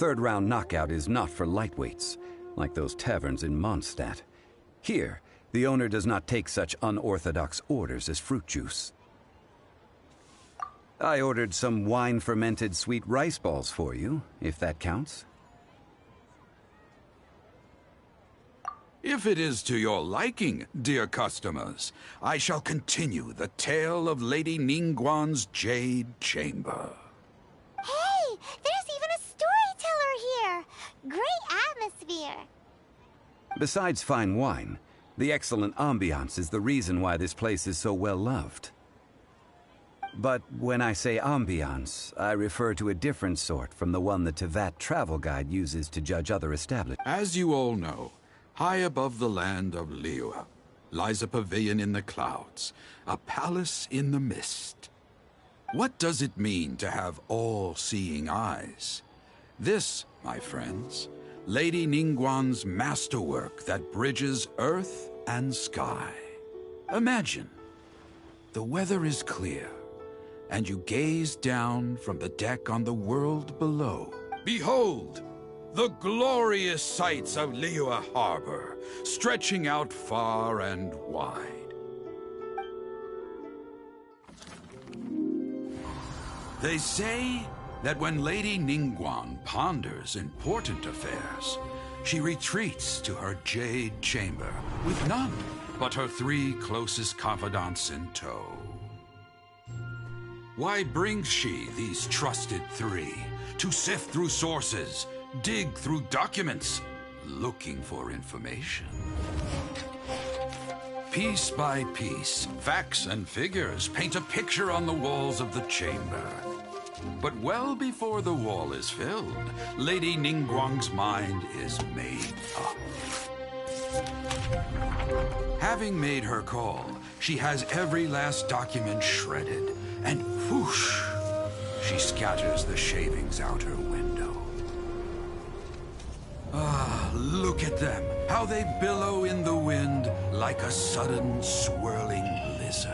third-round knockout is not for lightweights, like those taverns in Mondstadt. Here, the owner does not take such unorthodox orders as fruit juice. I ordered some wine-fermented sweet rice balls for you, if that counts. If it is to your liking, dear customers, I shall continue the tale of Lady Ningguang's Jade Chamber. Hey, there's even a storyteller here! Great atmosphere! Besides fine wine, the excellent ambiance is the reason why this place is so well loved. But when I say ambiance, I refer to a different sort from the one the Tevat travel guide uses to judge other establishments. As you all know, high above the land of Liyue lies a pavilion in the clouds, a palace in the mist. What does it mean to have all-seeing eyes? This, my friends, Lady Ningguang's masterwork that bridges earth and sky. Imagine, the weather is clear, and you gaze down from the deck on the world below. Behold, the glorious sights of Liyue Harbor, stretching out far and wide. They say that when Lady Ningguang ponders important affairs, she retreats to her jade chamber with none but her 3 closest confidants in tow. Why brings she these trusted 3 to sift through sources, dig through documents, looking for information? Piece by piece, facts and figures paint a picture on the walls of the chamber. But well before the wall is filled, Lady Ningguang's mind is made up. Having made her call, she has every last document shredded, and whoosh, she scatters the shavings out her window. Ah, look at them, how they billow in the wind like a sudden swirling blizzard.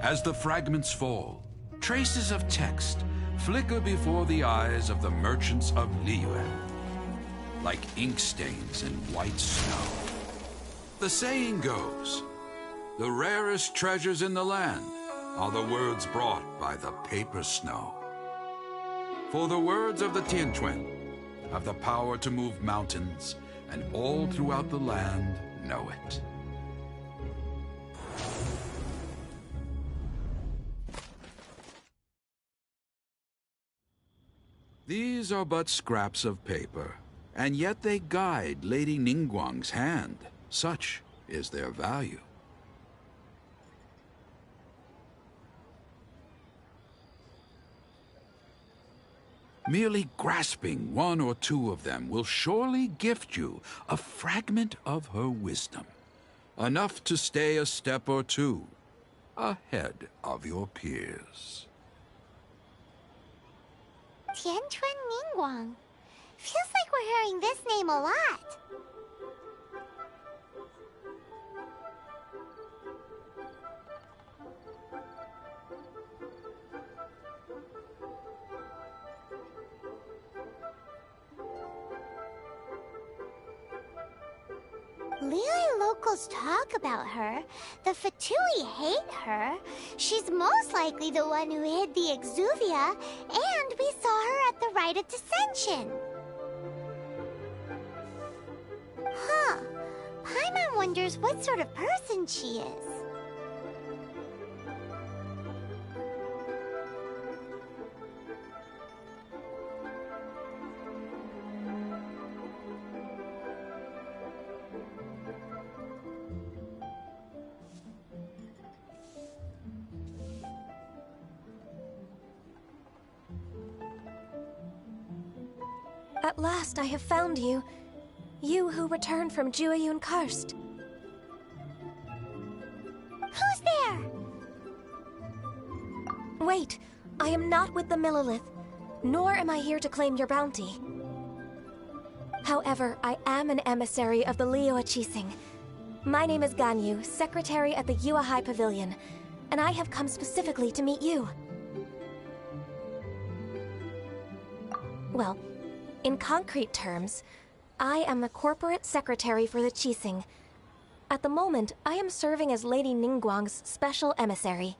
As the fragments fall, traces of text flicker before the eyes of the merchants of Liyue, like ink stains in white snow. The saying goes, the rarest treasures in the land are the words brought by the paper snow. For the words of the Tianquan have the power to move mountains, and all throughout the land know it. These are but scraps of paper, and yet they guide Lady Ningguang's hand. Such is their value. Merely grasping 1 or 2 of them will surely gift you a fragment of her wisdom, enough to stay a step or 2 ahead of your peers. Tianquan Ningguang. Feels like we're hearing this name a lot. Liyue locals talk about her. The Fatui hate her. She's most likely the one who hid the exuvia, and we saw her at the Rite of Dissension. Huh. Paimon wonders what sort of person she is. At last I have found you. You who returned from Jueyun Karst. Who's there? Wait, I am not with the Millelith, nor am I here to claim your bounty. However, I am an emissary of the Liyue Qixing. My name is Ganyu, secretary at the Yue High Pavilion, and I have come specifically to meet you. Well, In concrete terms, I am the corporate secretary for the Qixing. At the moment, I am serving as Lady Ningguang's special emissary.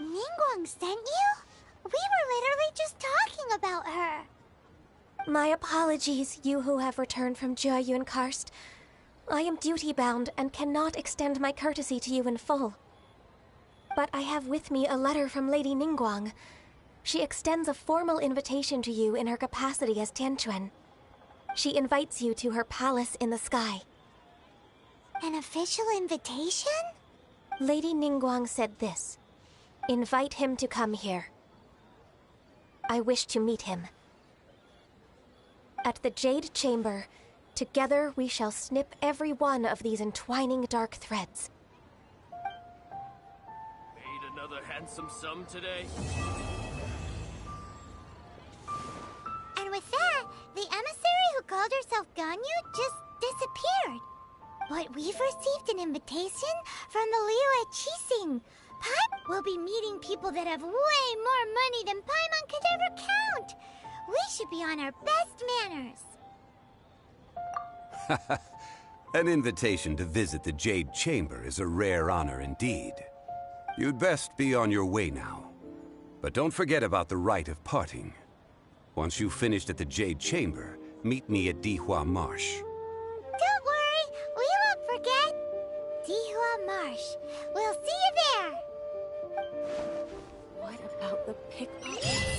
Ningguang sent you? We were literally just talking about her. My apologies, you who have returned from Jiayun Karst. I am duty-bound and cannot extend my courtesy to you in full. But I have with me a letter from Lady Ningguang. She extends a formal invitation to you in her capacity as Tianquan. She invites you to her palace in the sky. An official invitation? Lady Ningguang said this. Invite him to come here. I wish to meet him. At the Jade Chamber, together we shall snip every one of these entwining dark threads. Made another handsome sum today? And with that, the emissary who called herself Ganyu just disappeared. But we've received an invitation from the Liyue Qixing. Paimon will be meeting people that have way more money than Paimon could ever count. We should be on our best manners. An invitation to visit the Jade Chamber is a rare honor indeed. You'd best be on your way now. But don't forget about the rite of parting. Once you've finished at the Jade Chamber, meet me at Dihua Marsh. Don't worry, we won't forget. Dihua Marsh. We'll see you there. What about the pickpockets?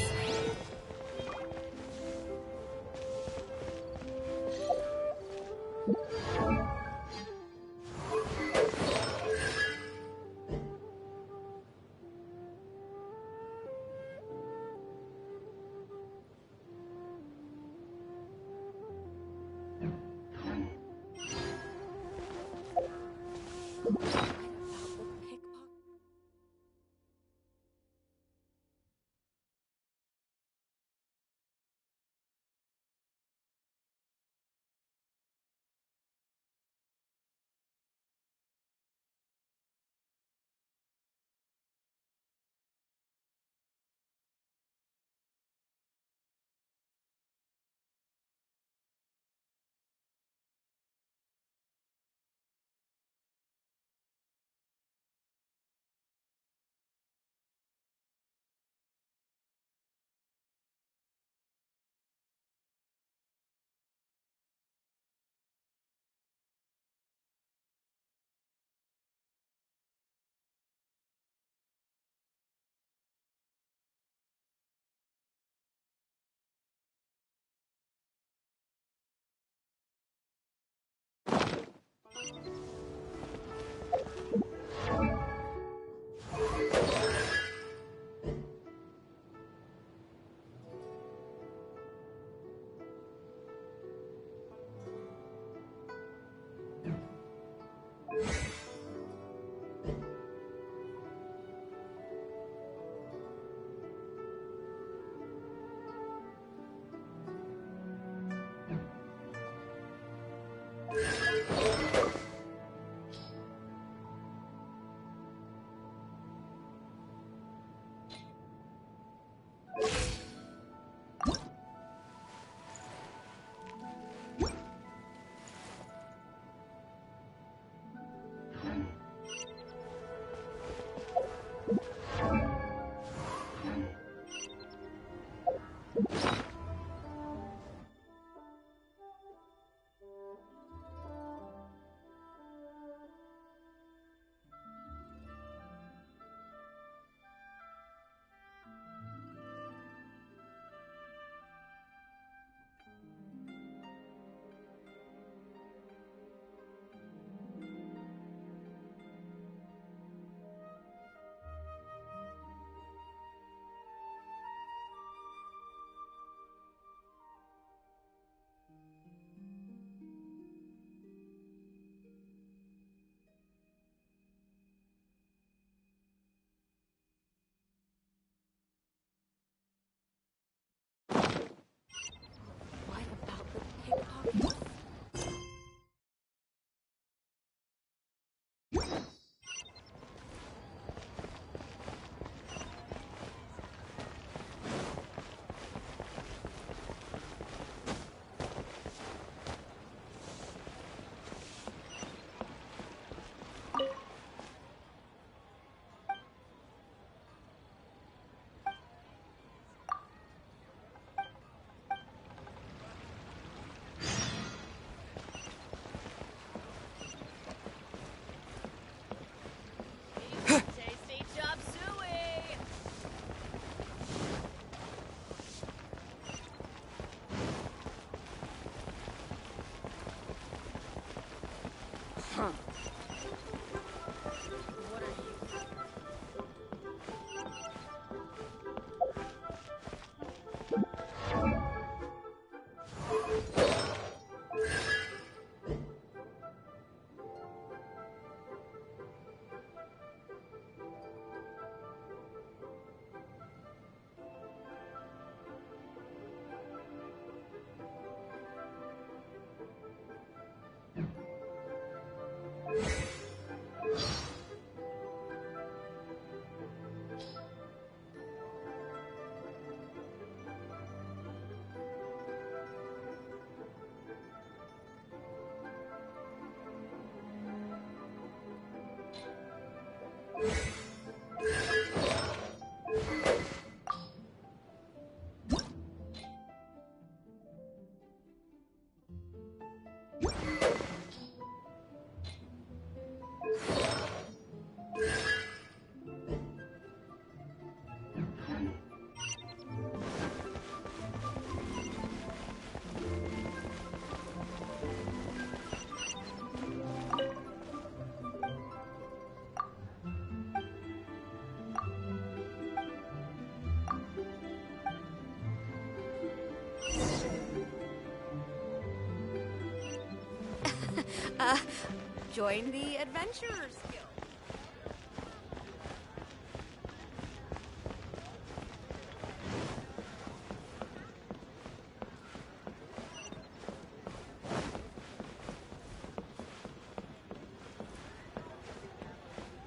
Join the Adventurers Guild.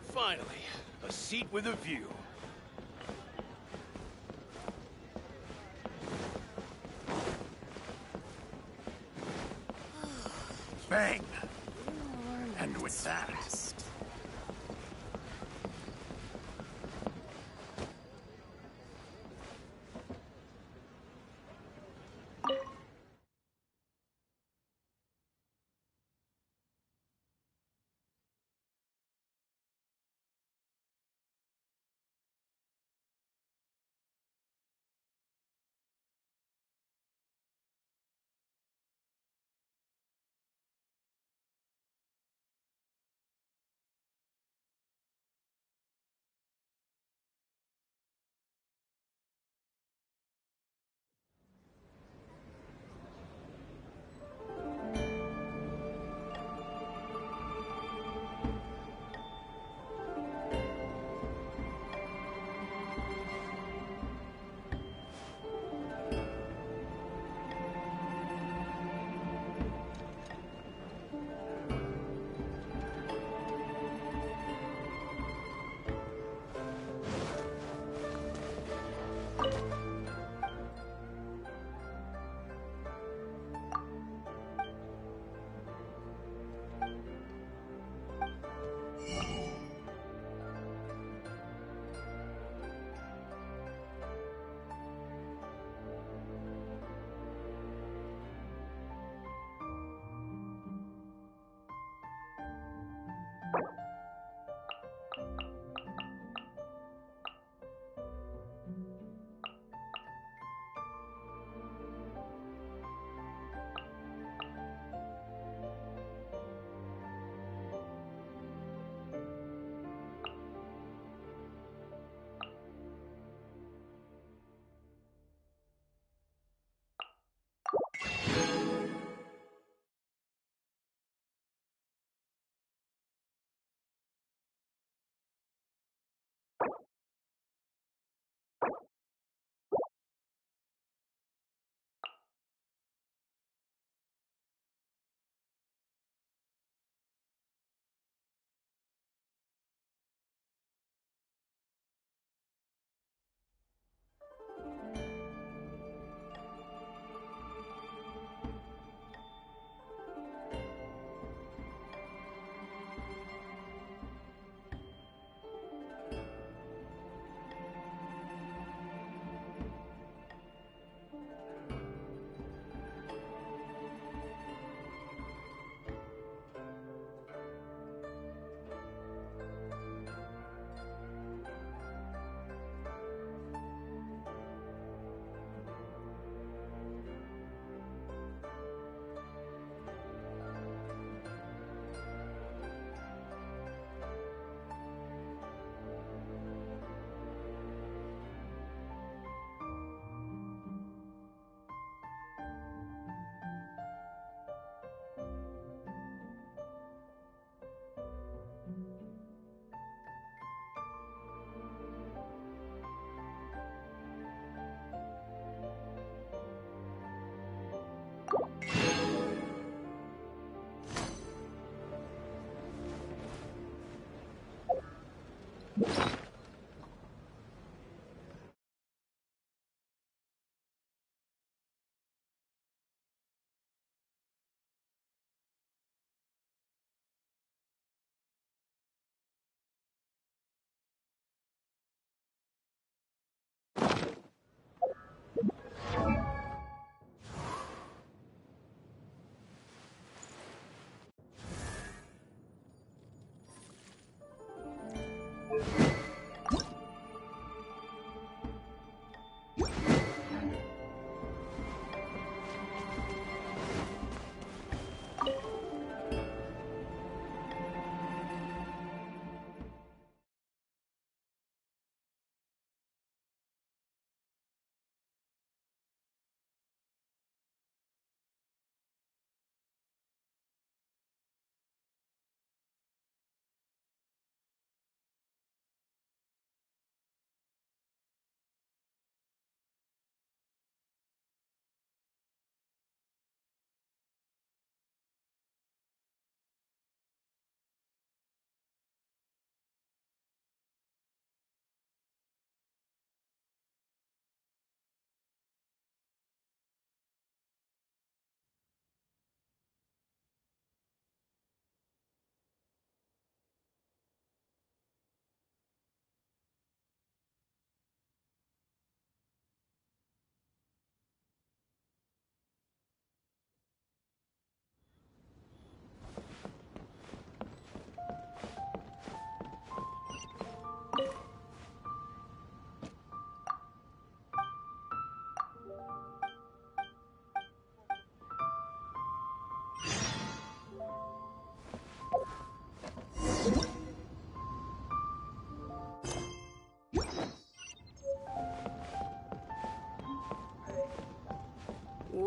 Finally, a seat with a view. Bang! And with that...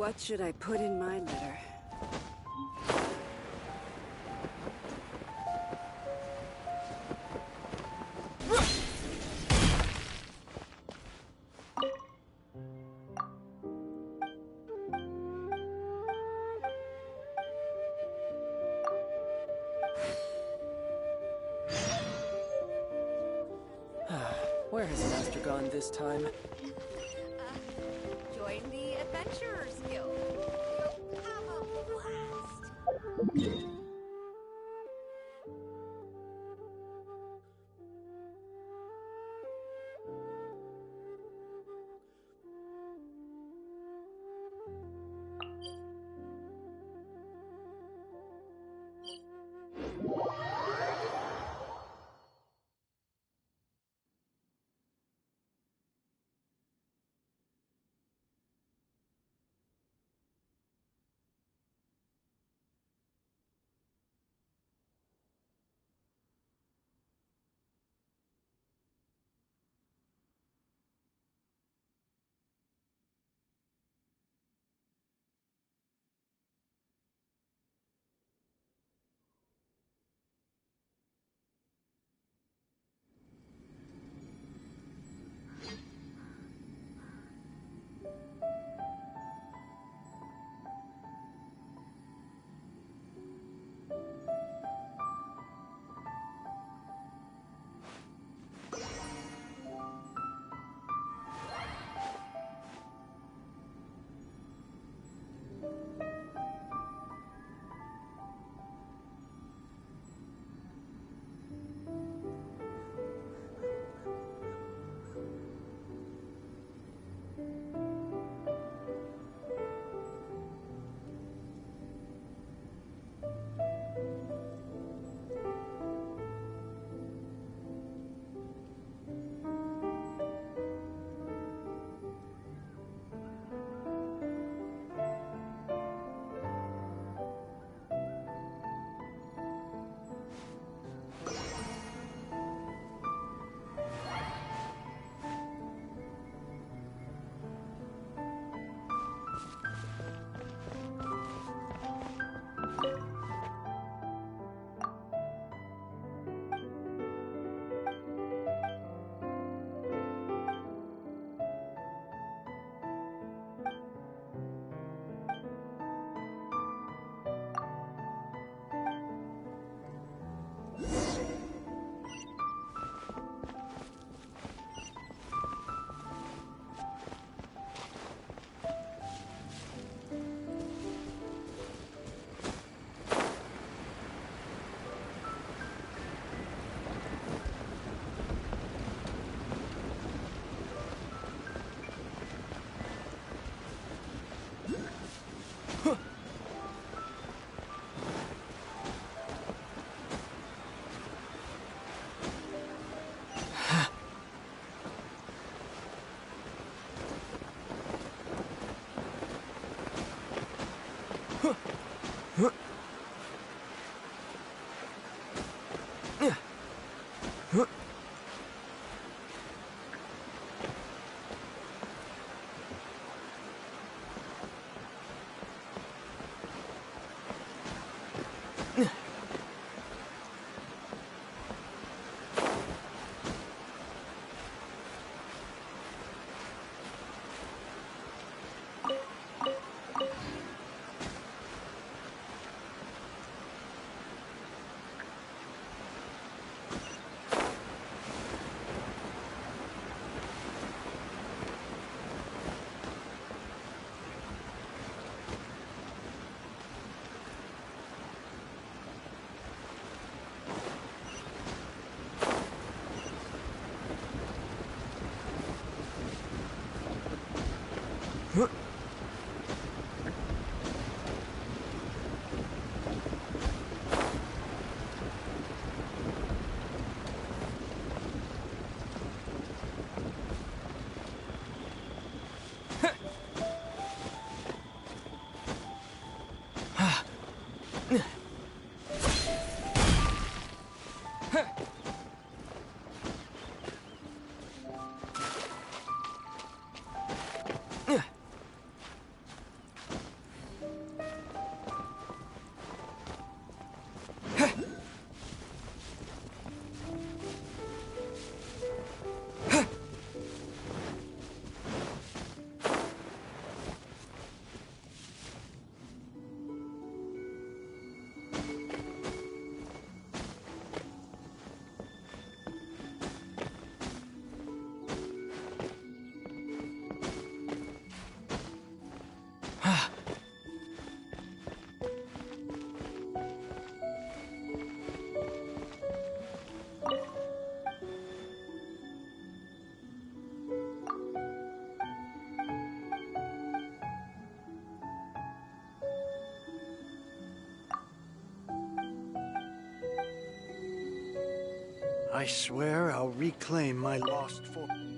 What should I put in my letter? Where has Master gone this time? Join the Adventurers Guild. Have a blast. I swear I'll reclaim my lost fortune.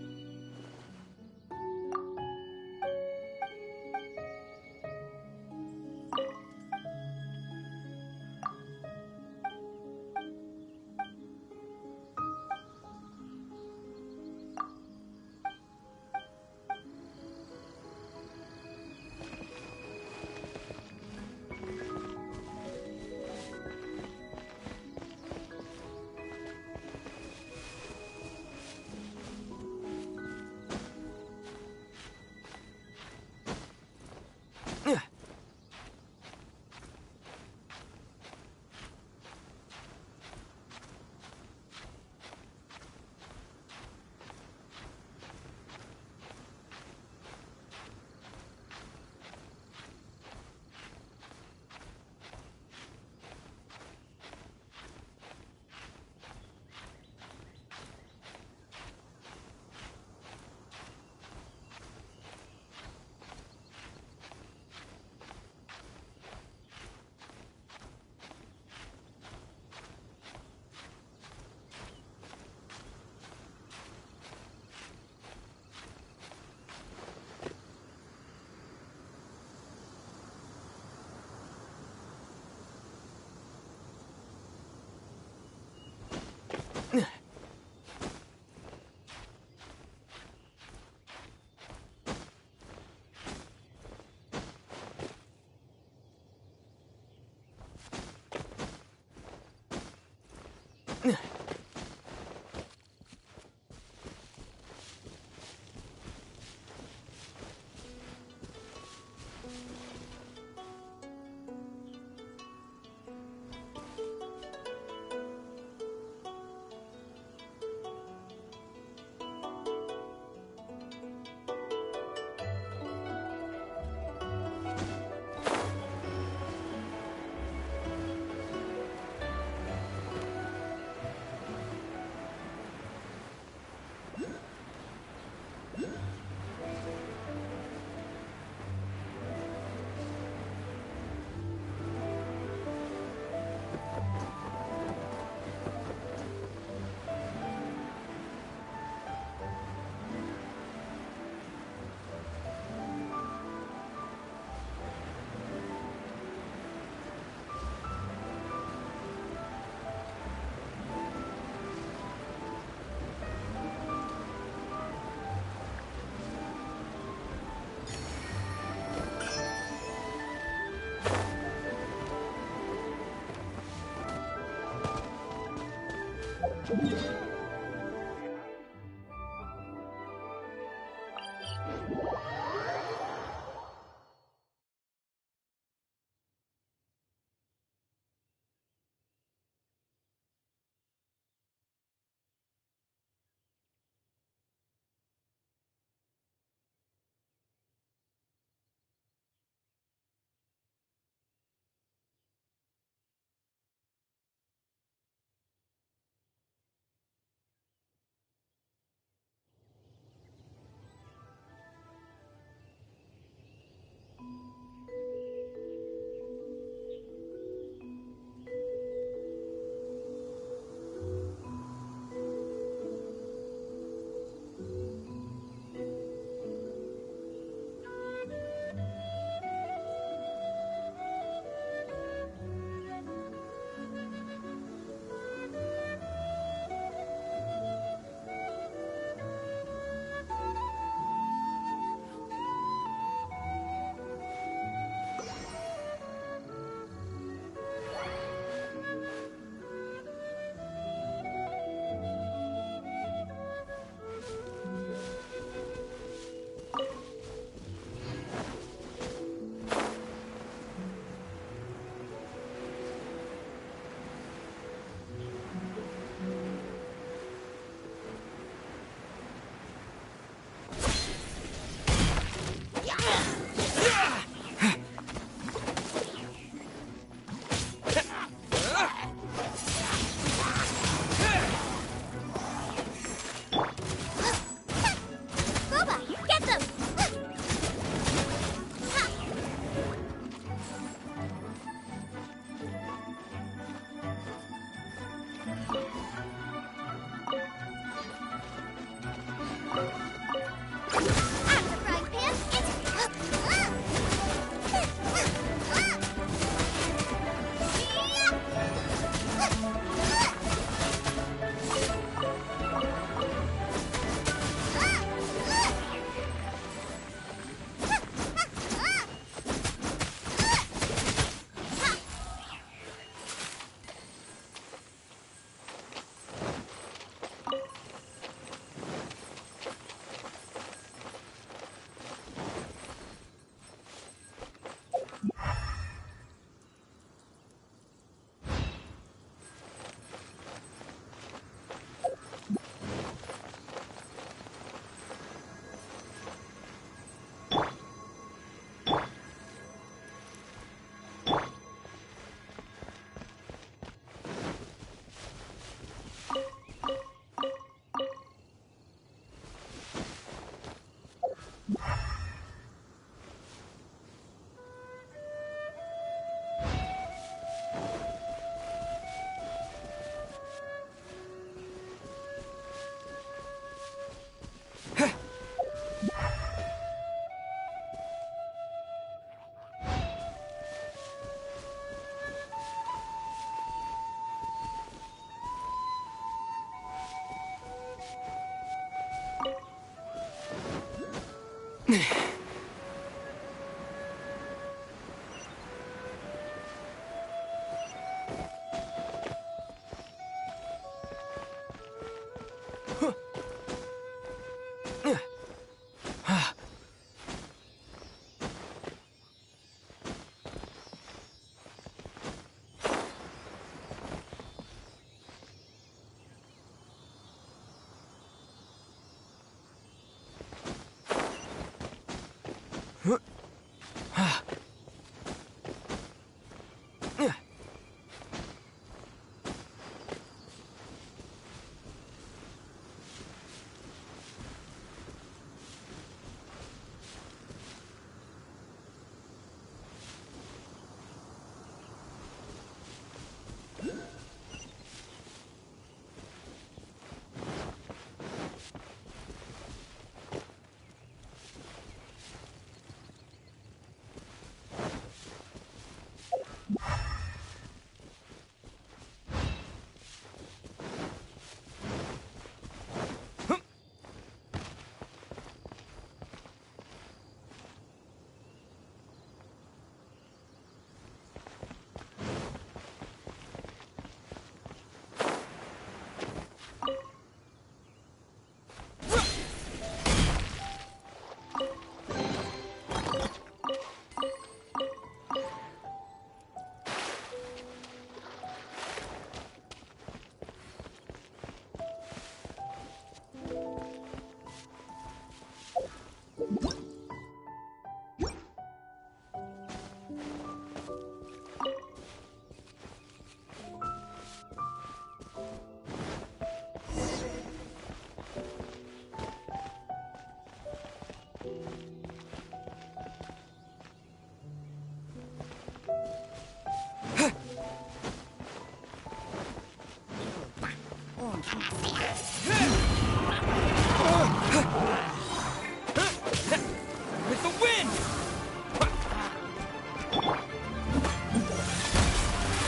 With the wind!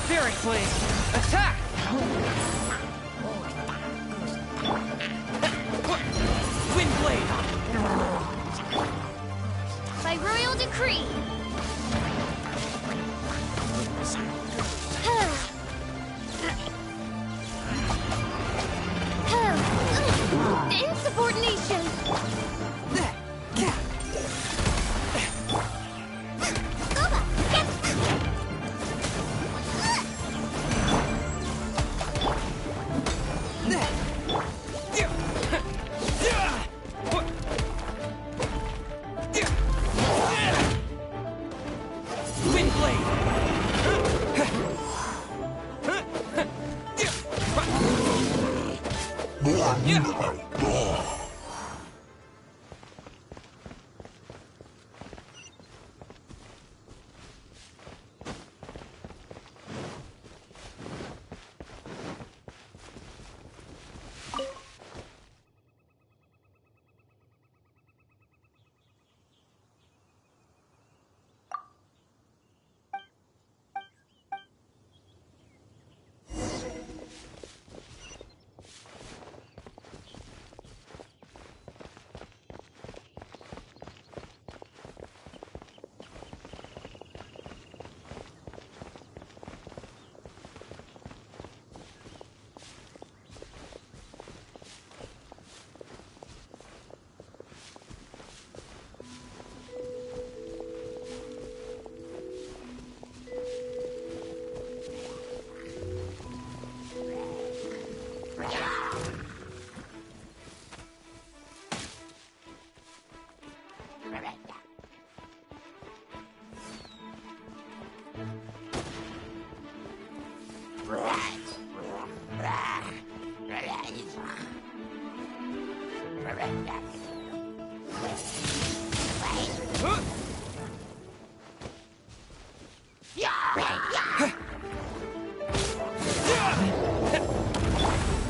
Spirit Blade! Attack! Wind Blade! By royal decree. Insubordination. Wind Blade!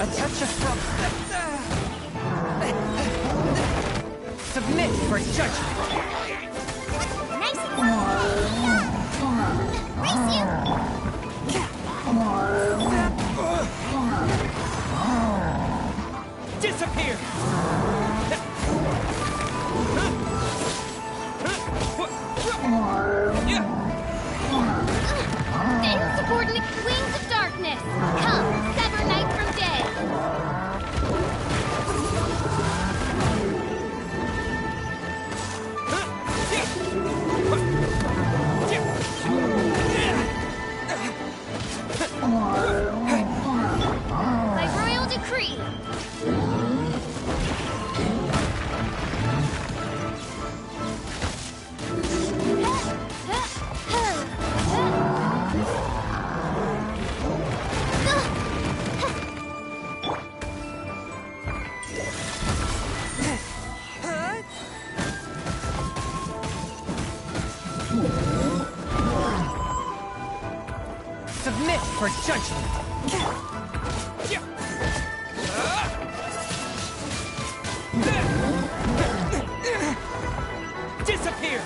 A touch of submit for judgment. Nice Brace you. Disappear! The insubordinate wings of darkness. Come, sever night from day. By royal decree. Submit for judgment. Disappear!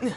Yeah.